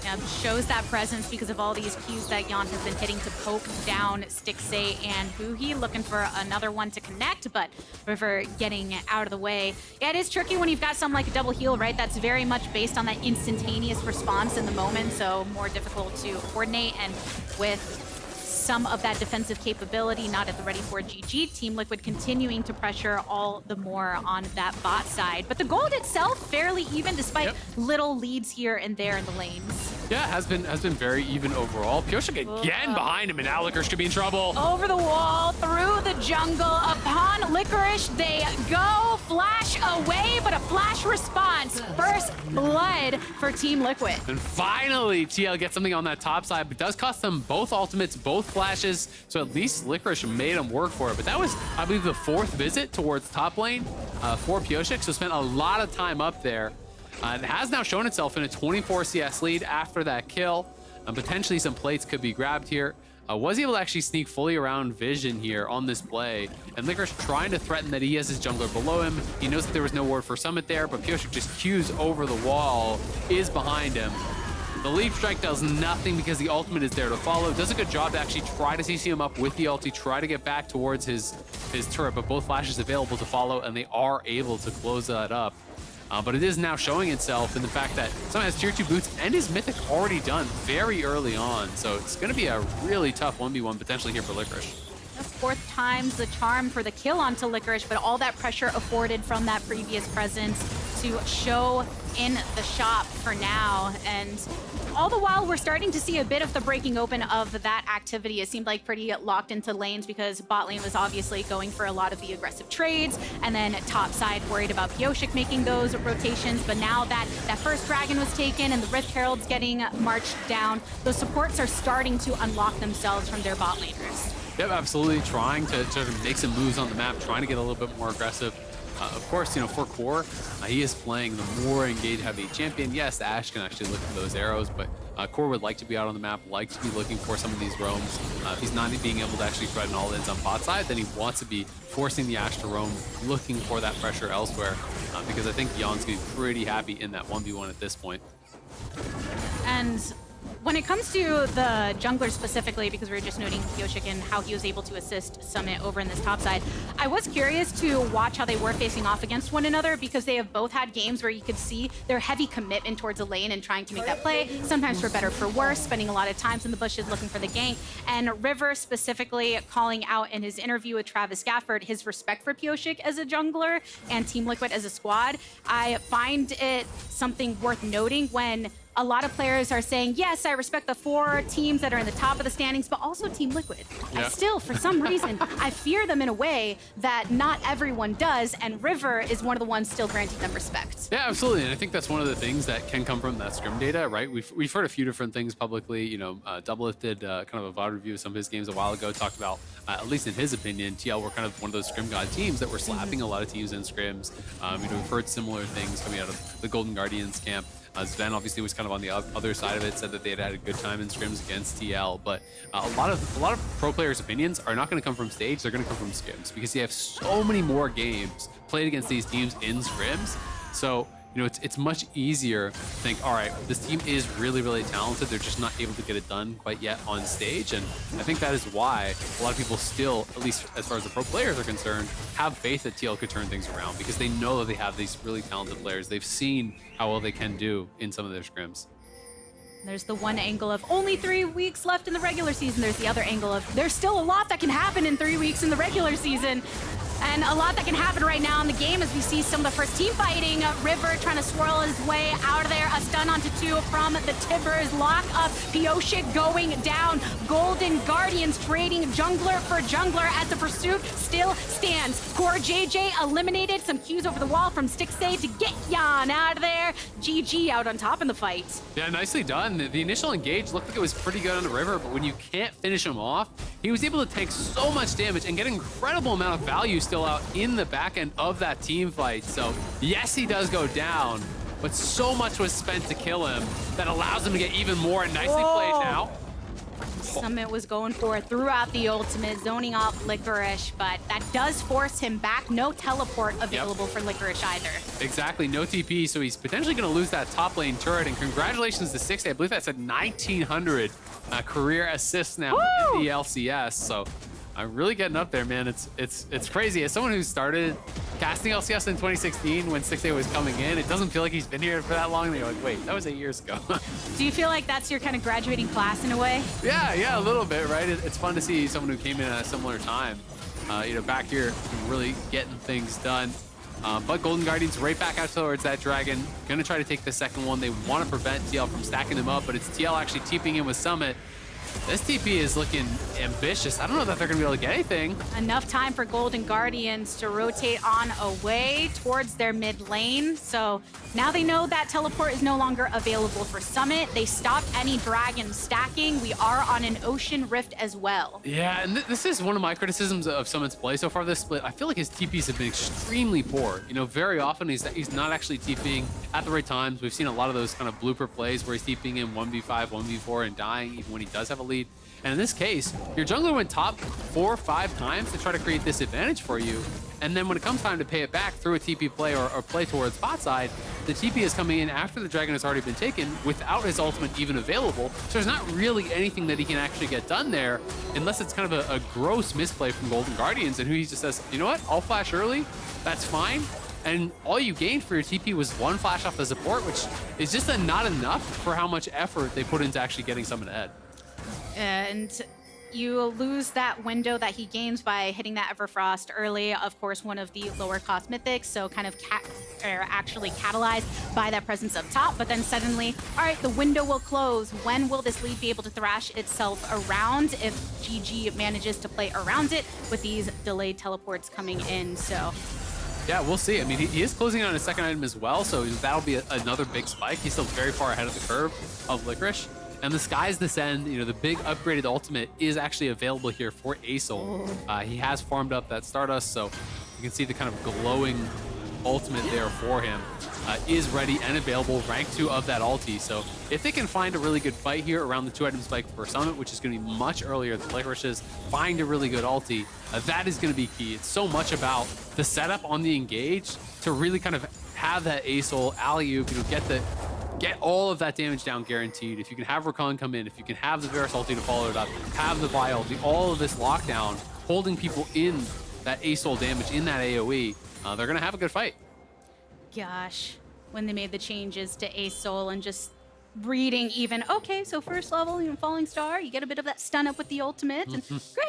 F: Yeah, shows that presence because of all these Qs that Yeon has been hitting to poke down Stixxay and huhi, looking for another one to connect, but River getting out of the way. Yeah, it is tricky when you've got something like a double heal, right? That's very much based on that instantaneous response in the moment, so more difficult to coordinate, and with some of that defensive capability not at the ready for GG, Team Liquid continuing to pressure all the more on that bot side. But the gold itself fairly even despite little leads here and there in the lanes.
G: Yeah, has been very even overall. Pyosik again behind him, and now Licorice could be in trouble.
F: Over the wall, through the jungle, upon Licorice, they go, flash away, but a flash response. First blood for Team Liquid.
G: And finally, TL gets something on that top side, but does cost them both ultimates, both flashes, so at least Licorice made him work for it. But that was, I believe, the 4th visit towards top lane for Pyosik, so spent a lot of time up there. It has now shown itself in a 24 CS lead after that kill. Potentially some plates could be grabbed here. Was able to actually sneak fully around vision here on this play, and Licorice trying to threaten that he has his jungler below him. He knows that there was no ward for Summit there, but Pyosik just Qs over the wall, is behind him. The Leaf Strike does nothing because the ultimate is there to follow. Does a good job to actually try to CC him up with the ulti, try to get back towards his turret, but both flashes available to follow, and they are able to close that up. But it is now showing itself in the fact that Summit has tier 2 boots and his mythic already done very early on. So it's going to be a really tough 1v1 potentially here for Licorice.
F: 4th time's the charm for the kill onto Licorice, but all that pressure afforded from that previous presence to show in the shop for now. And all the while, we're starting to see a bit of the breaking open of that activity. It seemed like pretty locked into lanes because bot lane was obviously going for a lot of the aggressive trades, and then top side worried about Pyosik making those rotations. But now that that first dragon was taken and the Rift Herald's getting marched down, those supports are starting to unlock themselves from their bot laners.
G: Yep, absolutely. Trying to make some moves on the map, trying to get a little bit more aggressive. Of course, for Core, he is playing the more engaged heavy champion. Yes, Ashe can actually look for those arrows, but Core would like to be out on the map, like to be looking for some of these roams. If he's not being able to actually threaten all-ins on bot side, then he wants to be forcing the Ashe to roam, looking for that pressure elsewhere, because I think Yeon's going to be pretty happy in that 1v1 at this point.
F: And when it comes to the jungler specifically, because we were just noting Pyosik and how he was able to assist Summit over in this top side, I was curious to watch how they were facing off against one another, because they have both had games where you could see their heavy commitment towards a lane and trying to make that play, sometimes for better, for worse, spending a lot of times in the bushes looking for the gank. And River specifically calling out in his interview with Travis Gafford his respect for Pyosik as a jungler and Team Liquid as a squad. I find it something worth noting when a lot of players are saying, yes, I respect the 4 teams that are in the top of the standings, but also Team Liquid.
G: Yeah.
F: And still, for some reason, I fear them in a way that not everyone does, and River is one of the ones still granting them respect.
G: Yeah, absolutely. And I think that's one of the things that can come from that scrim data, right? We've heard a few different things publicly. You know, Double did kind of a VOD review of some of his games a while ago, talked about, at least in his opinion, TL were kind of one of those scrim god teams that were slapping a lot of teams in scrims. You know, we've heard similar things coming out of the Golden Guardians camp. Sven obviously was kind of on the other side of it, said that they had had a good time in scrims against TL, but a lot of pro players' opinions are not going to come from stage, they're going to come from scrims, because you have so many more games played against these teams in scrims. So, you know, it's much easier to think, all right, this team is really, really talented. They're just not able to get it done quite yet on stage. And I think that is why a lot of people still, at least as far as the pro players are concerned, have faith that TL could turn things around, because they know that they have these really talented players. They've seen how well they can do in some of their scrims.
F: There's the one angle of only 3 weeks left in the regular season. There's the other angle of there's still a lot that can happen in 3 weeks in the regular season. And a lot that can happen right now in the game as we see some of the first team fighting. River trying to swirl his way out of there. A stun onto 2 from the Tibbers. Lock up. Pyosik going down. Golden Guardians trading jungler for jungler as the pursuit still stands. CoreJJ eliminated. Some Qs over the wall from Stixxay to get Yeon out of there. GG out on top in the fight.
G: Yeah, nicely done. The initial engage looked like it was pretty good on the River, but when you can't finish him off, he was able to take so much damage and get an incredible amount of value still out in the back end of that team fight. So yes, he does go down, but so much was spent to kill him that allows him to get even more. And nicely played now.
F: Summit was going for it throughout the ultimate, zoning off Licorice, but that does force him back. No teleport available for Licorice either.
G: Exactly, no TP, so he's potentially going to lose that top lane turret. And congratulations to Stixxay. I believe that's at 1,900 career assists now in the LCS. So I'm really getting up there, man. It's crazy. As someone who started casting LCS in 2016 when Stixxay was coming in, it doesn't feel like he's been here for that long. And you're like, wait, that was 8 years ago.
F: Do you feel like that's your kind of graduating class in a way?
G: Yeah, a little bit, right? It's fun to see someone who came in at a similar time, you know, back here really getting things done. But Golden Guardians right back out towards that dragon. Gonna try to take the second one. They want to prevent TL from stacking them up, but it's TL actually TPing in with Summit. This TP is looking ambitious. I don't know that they're gonna be able to get anything.
F: Enough time for Golden Guardians to rotate on away towards their mid lane. So now they know that teleport is no longer available for Summit. They stopped any dragon stacking. We are on an Ocean Rift as well.
G: Yeah, and this is one of my criticisms of Summit's play so far this split. I feel like his TPs have been extremely poor. You know, very often he's not actually TPing at the right times. We've seen a lot of those kind of blooper plays where he's TPing in 1v5, 1v4 and dying even when he does have a lead. And in this case, your jungler went top 4 or 5 times to try to create this advantage for you. And then when it comes time to pay it back through a TP play or play towards bot side, the TP is coming in after the dragon has already been taken without his ultimate even available. So there's not really anything that he can actually get done there unless it's kind of a gross misplay from Golden Guardians and who he just says, you know what, I'll flash early, that's fine. And all you gained for your TP was 1 flash off the support, which is just not enough for how much effort they put into actually getting someone ahead.
F: And you lose that window that he gains by hitting that Everfrost early. Of course, one of the lower cost mythics, so kind of actually catalyzed by that presence up top. But then suddenly, all right, the window will close. When will this lead be able to thrash itself around if GG manages to play around it with these delayed teleports coming in? So
G: yeah, we'll see. I mean, he is closing on his second item as well, so that'll be another big spike. He's still very far ahead of the curve of Licorice. And the Skies Descend, you know, the big upgraded ultimate is actually available here for Azael. He has farmed up that Stardust, so you can see the kind of glowing ultimate there for him is ready and available, rank 2 of that ulti. So if they can find a really good fight here around the 2-item spike for Summit, which is going to be much earlier than Licorice's, find a really good ulti, that is going to be key. It's so much about the setup on the engage to really kind of have that Azael alley-oop, you know, get all of that damage down guaranteed. If you can have Rakan come in, if you can have the Varus ulti to follow it up, have the Vi ulti, all of this lockdown, holding people in that Azael damage, in that AoE, they're going to have a good fight.
F: gosh, when they made the changes to Azael and just reading even, okay, so first level, Falling Star, you get a bit of that stun up with the ultimate, and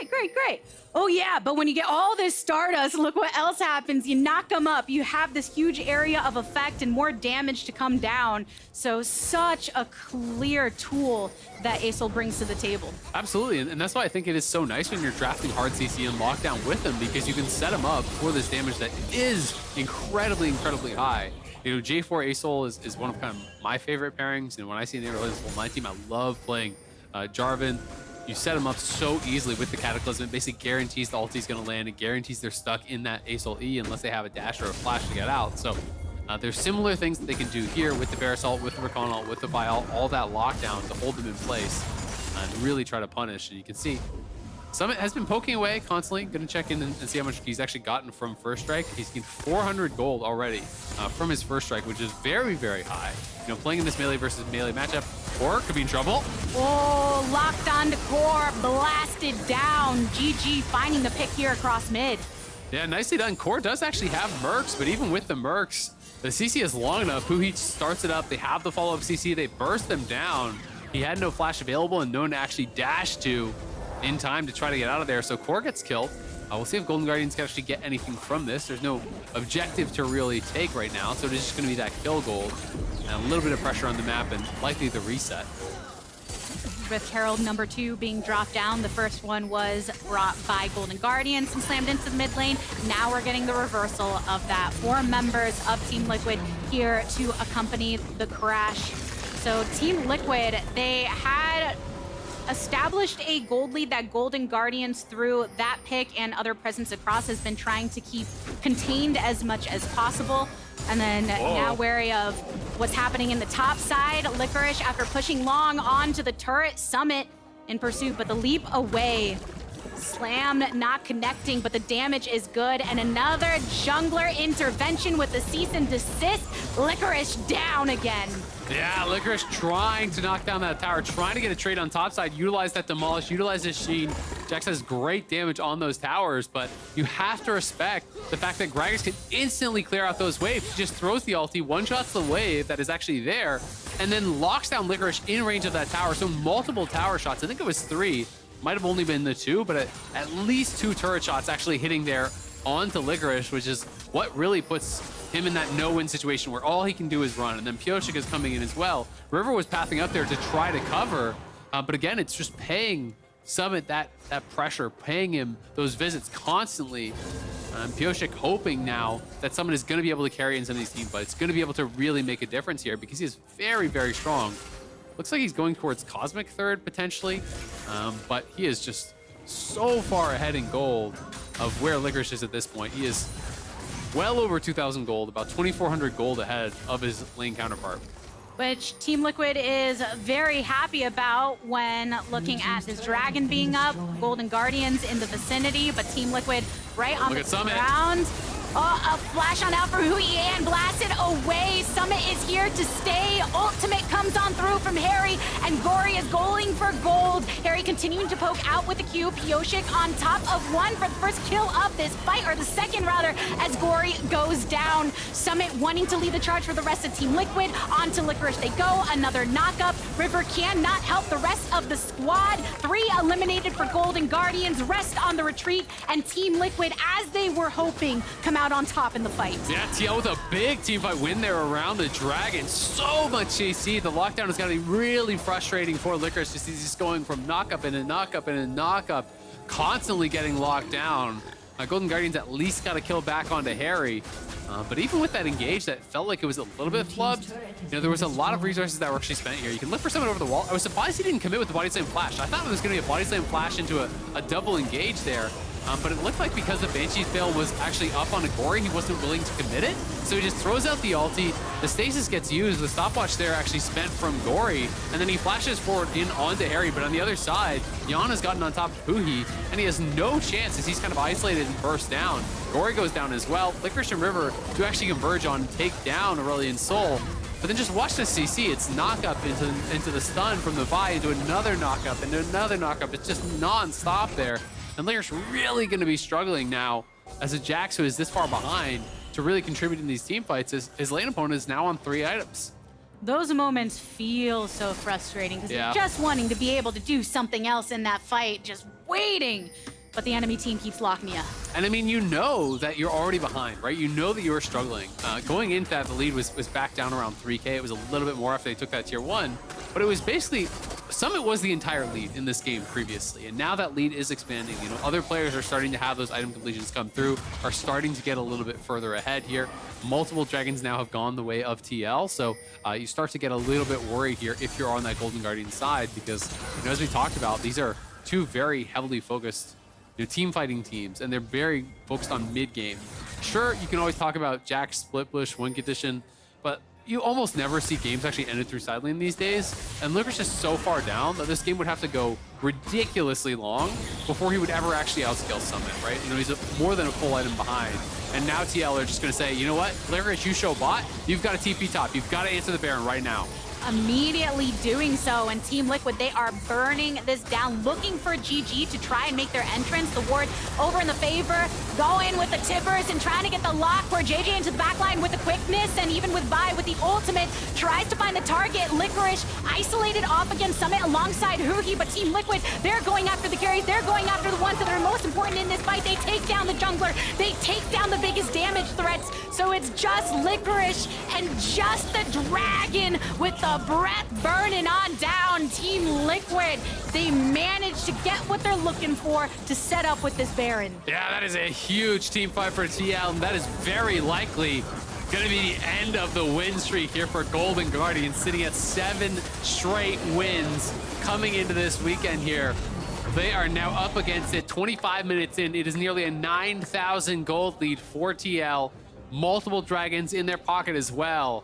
F: great. Oh yeah, but when you get all this Stardust, look what else happens. You knock them up, you have this huge area of effect and more damage to come down. So such a clear tool that Azael brings to the table.
G: Absolutely, and that's why I think it is so nice when you're drafting hard CC and lockdown with them, because you can set them up for this damage that is incredibly high. You know, J4 Azael is one of kind of my favorite pairings. And when I see an Azael on my team, I love playing Jarvan. You set them up so easily with the Cataclysm. It basically guarantees the ulti is going to land. It guarantees they're stuck in that Azael E unless they have a dash or a flash to get out. So there's similar things that they can do here with the Varus ult, with the Rakan ult, with the Vi ult, all that lockdown to hold them in place and really try to punish. And you can see Summit has been poking away constantly. Gonna check in and see how much he's actually gotten from first strike. He's gained 400 gold already from his first strike, which is very high. You know, playing in this melee versus melee matchup, Core could be in trouble.
F: Oh, locked on to Core, blasted down. GG finding the pick here across mid.
G: Yeah, nicely done. Core does actually have Mercs, but even with the Mercs, the CC is long enough. Huhi starts it up. They have the follow-up CC. They burst them down. He had no flash available and no one to actually dash to in time to try to get out of there. So Core gets killed. We'll see if Golden Guardians can actually get anything from this. There's no objective to really take right now, so it is just going to be that kill gold and a little bit of pressure on the map and likely the reset.
F: With Herald number 2 being dropped down, the first one was brought by Golden Guardians and slammed into the mid lane. Now we're getting the reversal of that. 4 members of Team Liquid here to accompany the crash. So Team Liquid, they had established a gold lead that Golden Guardians, through that pick and other presence across, has been trying to keep contained as much as possible. And then now wary of what's happening in the top side. Licorice, after pushing long onto the turret, Summit in pursuit, but the leap away. Slam not connecting, but the damage is good. And another jungler intervention with the cease and desist. Licorice down again.
G: Yeah, Licorice trying to knock down that tower, trying to get a trade on top side, utilize that demolish, utilize his sheen. Jax has great damage on those towers, but you have to respect the fact that Gragas can instantly clear out those waves. He just throws the ulti, one-shots the wave that is actually there, and then locks down Licorice in range of that tower. So multiple tower shots. I think it was 3. Might have only been the 2, but at least 2 turret shots actually hitting there onto Licorice, which is what really puts him in that no-win situation where all he can do is run. And then Pyosik is coming in as well. River was pathing up there to try to cover, but again, it's just paying Summit that pressure, paying him those visits constantly. Pyosik hoping now that Summit is going to be able to carry in some of these team fights, going to be able to really make a difference here because he is very strong. Looks like he's going towards Cosmic third potentially, but he is just so far ahead in gold of where Licorice is at this point. He is well over 2,000 gold, about 2,400 gold ahead of his lane counterpart.
F: Which Team Liquid is very happy about when looking at this dragon being up, Golden Guardians in the vicinity, but Team Liquid right on the ground. Oh, a flash on out for huhi and blasted away. Summit is here to stay. Ultimate comes on through from Haeri, and Gori is going for gold. Haeri continuing to poke out with the Q. Pyosik on top of one for the first kill of this fight, or the second rather, as Gori goes down. Summit wanting to lead the charge for the rest of Team Liquid. Onto Licorice they go. Another knockup. River cannot help the rest of the squad. 3 eliminated for Golden Guardians. Rest on the retreat, and Team Liquid, as they were hoping, come out on top in the fight. Yeah, TL with a big team fight win there around the dragon. So much CC. The lockdown is going to be really frustrating for Licorice. He's just going from knock-up and a knock-up and a knock-up, constantly getting locked down. Golden Guardians at least got a kill back onto Haeri. But even with that engage, that felt like it was a little bit flubbed. You know, there was a lot of resources that were actually spent here. You can look for someone over the wall. I was surprised he didn't commit with the body slam flash. I thought it was going to be a body slam flash into a double engage there. But it looked like because the Banshee's fail was actually up on a Gori, he wasn't willing to commit it. So he just throws out the ulti. The stasis gets used. The stopwatch there actually spent from Gori. And then he flashes forward in onto Haeri. But on the other side, Yeon has gotten on top of huhi, and he has no chance as he's kind of isolated and burst down. Gori goes down as well. Licorice and River do actually converge on and take down Aurelion Sol. But then just watch the CC. It's knock-up into the stun from the Vi, into another knock-up, into another knock-up. It's just non-stop there. And Licorice really going to be struggling now as a Jax who is this far behind to really contribute in these team fights. His lane opponent is now on 3 items. Those moments feel so frustrating because
G: Yeah.
F: you're just wanting to be able to do something else in that fight, just waiting. But the enemy team keeps locking you.
G: And I mean, you know that you're already behind, right? You know that you were struggling. Going into that, the lead was back down around 3K. It was a little bit more after they took that tier 1, but it was basically, Summit was the entire lead in this game previously, and now that lead is expanding. You know, other players are starting to have those item completions come through, are starting to get a little bit further ahead here. Multiple dragons now have gone the way of TL, so you start to get a little bit worried here if you're on that Golden Guardian side, because, you know, as we talked about, these are two very heavily focused team fighting teams, and they're very focused on mid game. Sure, you can always talk about Jack's split push win condition, but you almost never see games actually ended through side lane these days. And Licorice is so far down that this game would have to go ridiculously long before he would ever actually outscale Summit, right? You know, he's more than a full item behind. And now TL are just gonna say, you know what, Licorice, you show bot, you've got a TP top, you've got to answer the Baron right now.
F: Immediately doing so, and Team Liquid, they are burning this down, looking for GG to try and make their entrance. The ward over in the favor, going with the tippers and trying to get the lock. CoreJJ into the backline with the quickness, and even with Vi with the ultimate, tries to find the target. Licorice isolated off against Summit alongside huhi, but Team Liquid, they're going after the carries, they're going after the ones that are most important in this fight. They take down the jungler, they take down the biggest damage threats, so it's just Licorice and just the dragon with the breath burning on down. Team Liquid, they managed to get what they're looking for to set up with this Baron.
G: Yeah, that is a huge team fight for TL, and that is very likely going to be the end of the win streak here for Golden Guardians, sitting at 7 straight wins coming into this weekend here. They are now up against it 25 minutes in. It is nearly a 9,000 gold lead for TL. Multiple dragons in their pocket as well.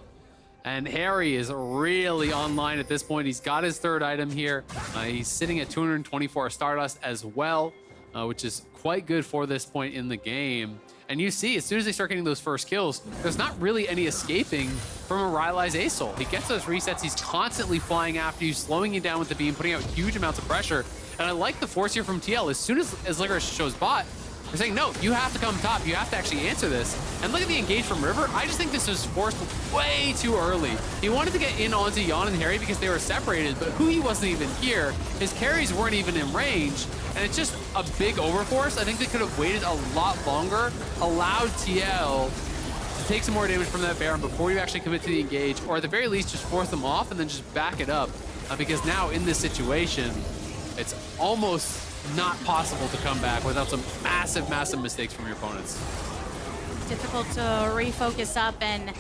G: And Haeri is really online at this point. He's got his third item here. He's sitting at 224 Stardust as well, which is quite good for this point in the game. And you see, as soon as they start getting those first kills, there's not really any escaping from a Rylai's Azael. He gets those resets. He's constantly flying after you, slowing you down with the beam, putting out huge amounts of pressure. And I like the force here from TL. As soon as Licorice shows bot, they're saying, no, you have to come top. You have to actually answer this. And look at the engage from River. I just think this was forced way too early. He wanted to get in onto Yeon and Haeri because they were separated, but huhi wasn't even here. His carries weren't even in range. And it's just a big overforce. I think they could have waited a lot longer, allowed TL to take some more damage from that Baron before you actually commit to the engage, or at the very least, just force them off and then just back it up. Because now in this situation, it's almost not possible to come back without some massive, massive mistakes from your opponents.
F: Difficult to refocus up, and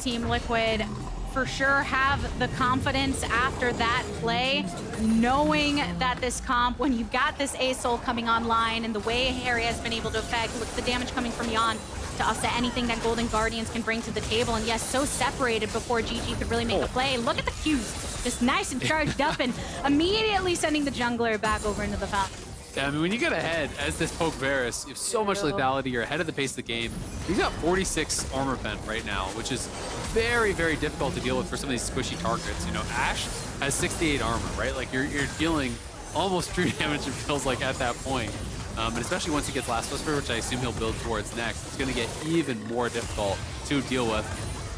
F: Team Liquid for sure have the confidence after that play, knowing that this comp, when you've got this Azael coming online and the way Haeri has been able to affect, look at the damage coming from Yeon, to offset anything that Golden Guardians can bring to the table. And yes, so separated before GG could really make a play. Look at the Qs, just nice and charged up and immediately sending the jungler back over into the fountain.
G: Yeah, I mean, when you get ahead as this poke Varus, you have so much lethality, you're ahead of the pace of the game. He's got 46 armor pen right now, which is very, very difficult to deal with for some of these squishy targets. You know, Ashe has 68 armor, right? Like, you're dealing almost true damage, it feels like, at that point. And especially once he gets Last Whisper, which I assume he'll build towards next, it's going to get even more difficult to deal with.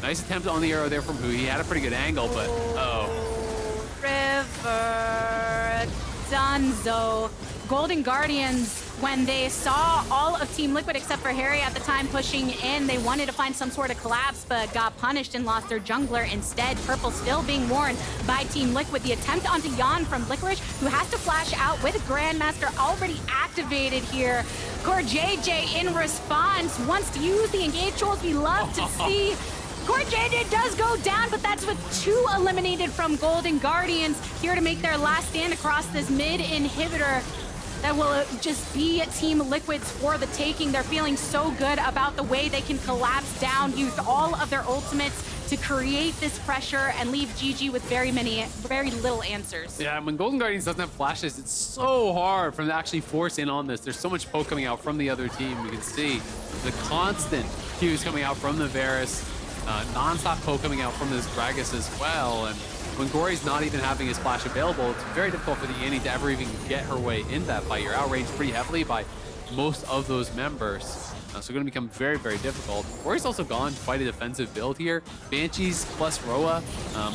G: Nice attempt on the arrow there from huhi. He had a pretty good angle, but
F: River, Dunzo. Golden Guardians, when they saw all of Team Liquid except for Haeri at the time pushing in, they wanted to find some sort of collapse, but got punished and lost their jungler instead. Purple still being worn by Team Liquid. The attempt onto Yeon from Licorice, who has to flash out with Grandmaster already activated here. CoreJJ in response wants to use the engage tools we love to see. CoreJJ does go down, but that's with 2 eliminated from Golden Guardians here to make their last stand across this mid inhibitor. That will just be Team Liquid's for the taking. They're feeling so good about the way they can collapse down, use all of their ultimates to create this pressure and leave GG with very little answers.
G: yeah, when Golden Guardians doesn't have flashes, it's so hard for them to actually force in on this. There's so much poke coming out from the other team. You can see the constant Qs coming out from the Varus, non-stop poke coming out from this Gragas as well. And when Gori's not even having his flash available, it's very difficult for the Annie to ever even get her way in that fight. You're outranged pretty heavily by most of those members. So going to become very, very difficult. Gori's also gone quite a defensive build here. Banshees plus Roa.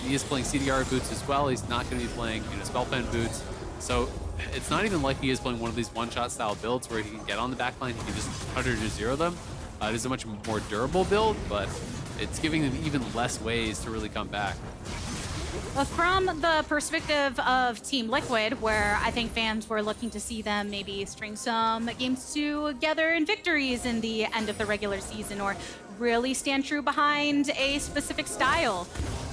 G: He is playing CDR boots as well. He's not going to be playing spell pen boots. So it's not even like he is playing one of these one-shot style builds where he can get on the backline, he can just 100-0 them. It is a much more durable build, but it's giving them even less ways to really come back.
F: Well, from the perspective of Team Liquid, where I think fans were looking to see them maybe string some games together in victories in the end of the regular season, or really stand true behind a specific style,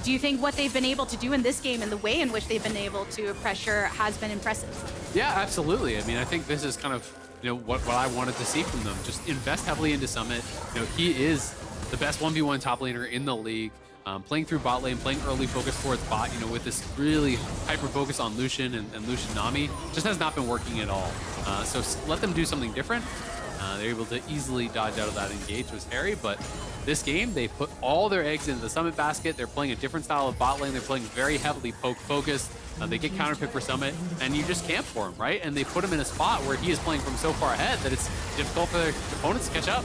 F: do you think what they've been able to do in this game and the way in which they've been able to pressure has been impressive?
G: Yeah, absolutely. I mean, I think this is kind of what I wanted to see from them. Just invest heavily into Summit. He is the best 1v1 top laner in the league. Playing through bot lane, playing early focus towards bot, with this really hyper focus on Lucian and Lucian Nami, just has not been working at all. So let them do something different. They're able to easily dodge out of that engage with Haeri, but this game, they put all their eggs into the Summit basket. They're playing a different style of bot lane. They're playing very heavily poke focused. They get counterpick for Summit, and you just camp for him, right? And they put him in a spot where he is playing from so far ahead that it's difficult for their opponents to catch up.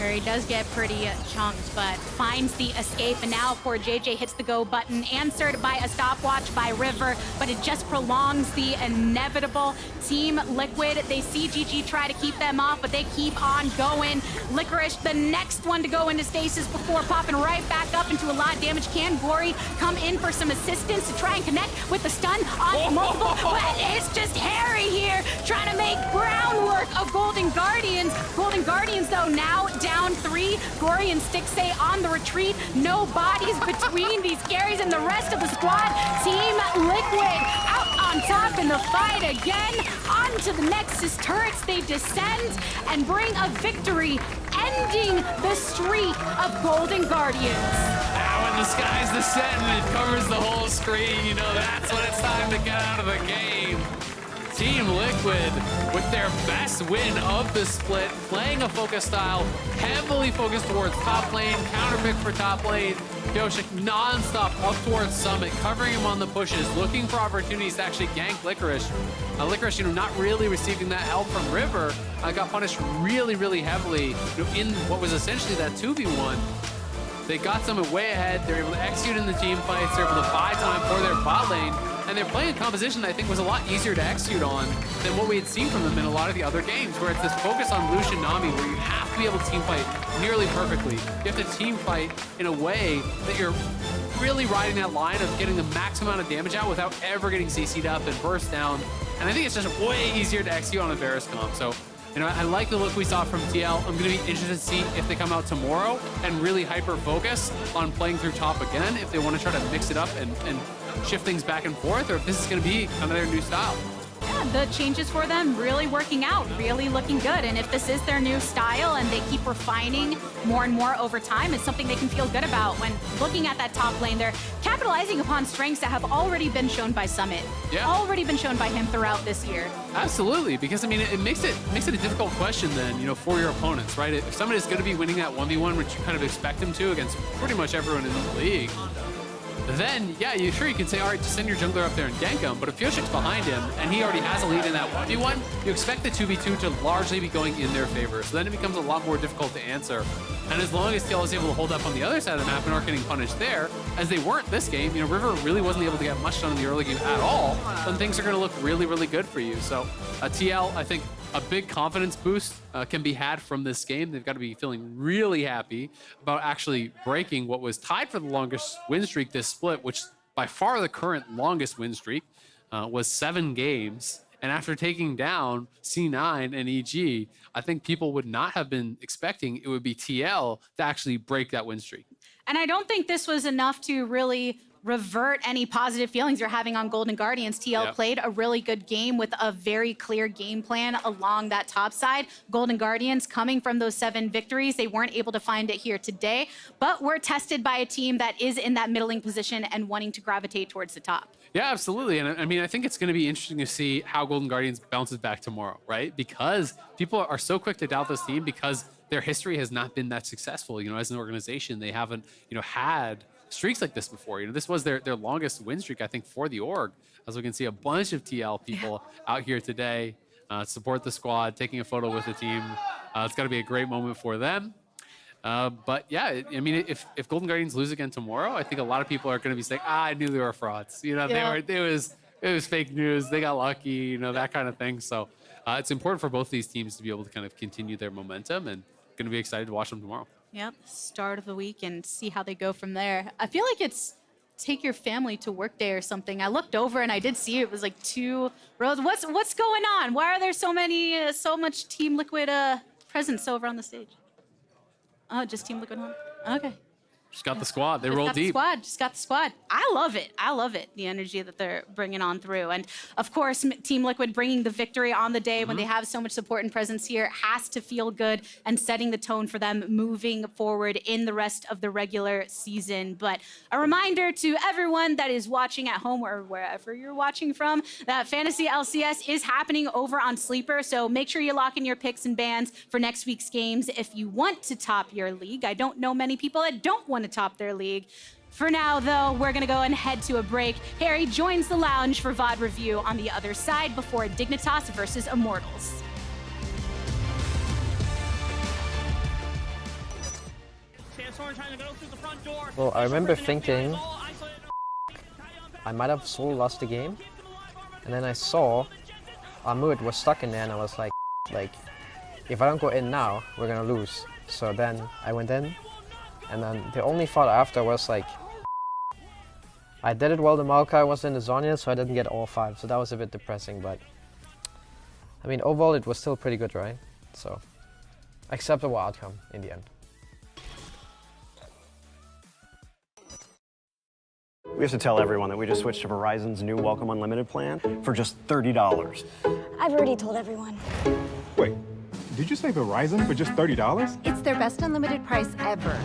F: He does get pretty chunked, but finds the escape, and now CoreJJ hits the go button, answered by a stopwatch by River, but it just prolongs the inevitable. Team Liquid, they see GG try to keep them off, but they keep on going. Licorice, the next one to go into stasis before popping right back up into a lot of damage. Can Gori come in for some assistance to try and connect with the stun on multiple? But it's just Haeri here trying to make groundwork of Golden Guardians. Golden Guardians, though, now down 3. Gori and Stixxay on the retreat. No bodies between these carries and the rest of the squad. Team Liquid out on top in the fight again. Onto the Nexus turrets they descend and bring a victory, ending the streak of Golden Guardians.
G: Now when the skies descend and it covers the whole screen, that's when it's time to get out of the game. Team Liquid, with their best win of the split, playing a focus style, heavily focused towards top lane, counterpick for top lane. Pyosik non-stop up towards Summit, covering him on the pushes, looking for opportunities to actually gank Licorice. Licorice, not really receiving that help from River, got punished really, really heavily in what was essentially that 2v1. They got Summit way ahead. They're able to execute in the team fights. They're able to buy time for their bot lane. And they're playing a composition that I think was a lot easier to execute on than what we had seen from them in a lot of the other games, where it's this focus on Lucian Nami, where you have to be able to team fight nearly perfectly. You have to team fight in a way that you're really riding that line of getting the max amount of damage out without ever getting CC'd up and burst down. And I think it's just way easier to execute on a Varus comp. So, I like the look we saw from TL. I'm going to be interested to see if they come out tomorrow and really hyper-focus on playing through top again, if they want to try to mix it up and shift things back and forth, or if this is going to be another new style.
F: Yeah, the changes for them really working out, really looking good. And if this is their new style and they keep refining more and more over time, it's something they can feel good about when looking at that top lane. They're capitalizing upon strengths that have already been shown by Summit.
G: Yeah.
F: Already been shown by him throughout this year.
G: Absolutely, because it makes it a difficult question then, for your opponents, right? If somebody is going to be winning that 1v1, which you kind of expect them to against pretty much everyone in the league, then, yeah, you can say, all right, just send your jungler up there and gank him. But if Pyosik's behind him and he already has a lead in that 1v1, you expect the 2v2 to largely be going in their favor. So then it becomes a lot more difficult to answer. And as long as TL is able to hold up on the other side of the map and aren't getting punished there, as they weren't this game, River really wasn't able to get much done in the early game at all, then things are going to look really, really good for you. So TL, I think, a big confidence boost can be had from this game. They've got to be feeling really happy about actually breaking what was tied for the longest win streak this split, which by far the current longest win streak was 7 games. And after taking down C9 and EG, I think people would not have been expecting it would be TL to actually break that win streak.
F: And I don't think this was enough to really revert any positive feelings you're having on Golden Guardians. TL played a really good game with a very clear game plan along that top side. Golden Guardians, coming from those 7 victories, they weren't able to find it here today, but were tested by a team that is in that middling position and wanting to gravitate towards the top.
G: Yeah, absolutely. And I think it's going to be interesting to see how Golden Guardians bounces back tomorrow, right? Because people are so quick to doubt this team because their history has not been that successful. As an organization, they haven't, had streaks like this before. This was their longest win streak, I think, for the org, as we can see a bunch of TL people out here today. support the squad, taking a photo with the team. It's got to be a great moment for them. But yeah, I mean, if Golden Guardians lose again tomorrow, I think a lot of people are going to be saying, I knew they were frauds. You know, it was fake news. They got lucky, you know, that kind of thing. So it's important for both these teams to be able to kind of continue their momentum, and going to be excited to watch them tomorrow.
F: Yep, start of the week and see how they go from there. I feel like it's take your family to work day or something. I looked over and I did see it was like 2 rows. What's going on? Why are there so much Team Liquid presence over on the stage? Oh, just Team Liquid home. Okay.
G: Just got the squad. They roll deep.
F: Just got the squad. I love it. I love it. The energy that they're bringing on through. And of course, Team Liquid bringing the victory on the day when they have so much support and presence here has to feel good and setting the tone for them moving forward in the rest of the regular season. But a reminder to everyone that is watching at home or wherever you're watching from, that Fantasy LCS is happening over on Sleeper. So make sure you lock in your picks and bans for next week's games if you want to top your league. I don't know many people that don't want to top their league. For now, though, we're going to go and head to a break. Haeri joins the lounge for VOD review on the other side before Dignitas versus Immortals.
J: Well, I remember thinking I might have Sol lost the game, and then I saw Ahmud was stuck in there, and I was like, if I don't go in now, we're gonna lose. So then I went in, and then the only thought after was like, I did it while the Maokai was in the Zhonya, so I didn't get all 5, so that was a bit depressing, but I mean, overall it was still pretty good, right? So, acceptable outcome in the end.
K: We have to tell everyone that we just switched to Verizon's new Welcome Unlimited plan for just $30.
L: I've already told everyone.
M: Wait, did you say Verizon for just $30?
L: It's their best unlimited price ever.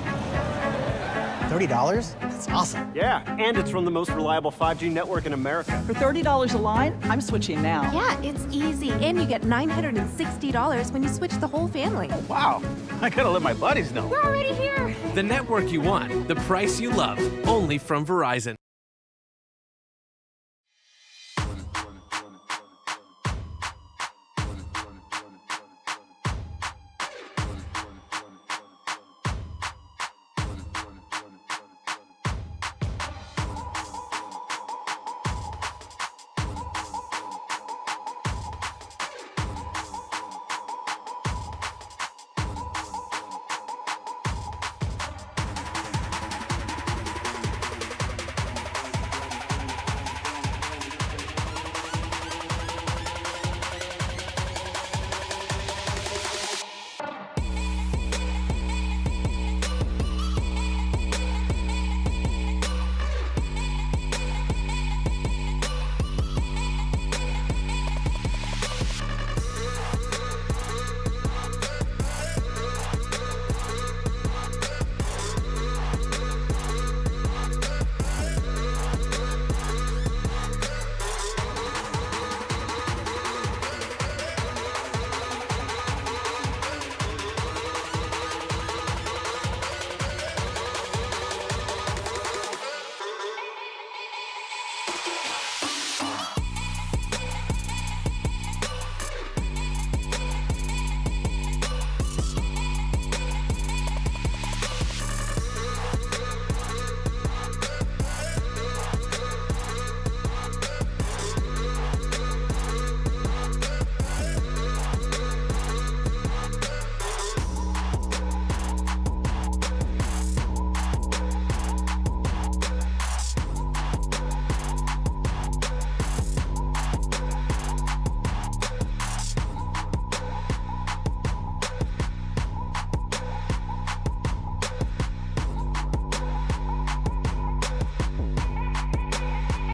K: $30? That's awesome. Yeah, and it's from the most reliable 5G network in America.
N: For $30 a line, I'm switching now.
L: Yeah, it's easy. And you get $960 when you switch the whole family.
K: Wow, I gotta let my buddies know.
L: We're already here.
O: The network you want, the price you love, only from Verizon.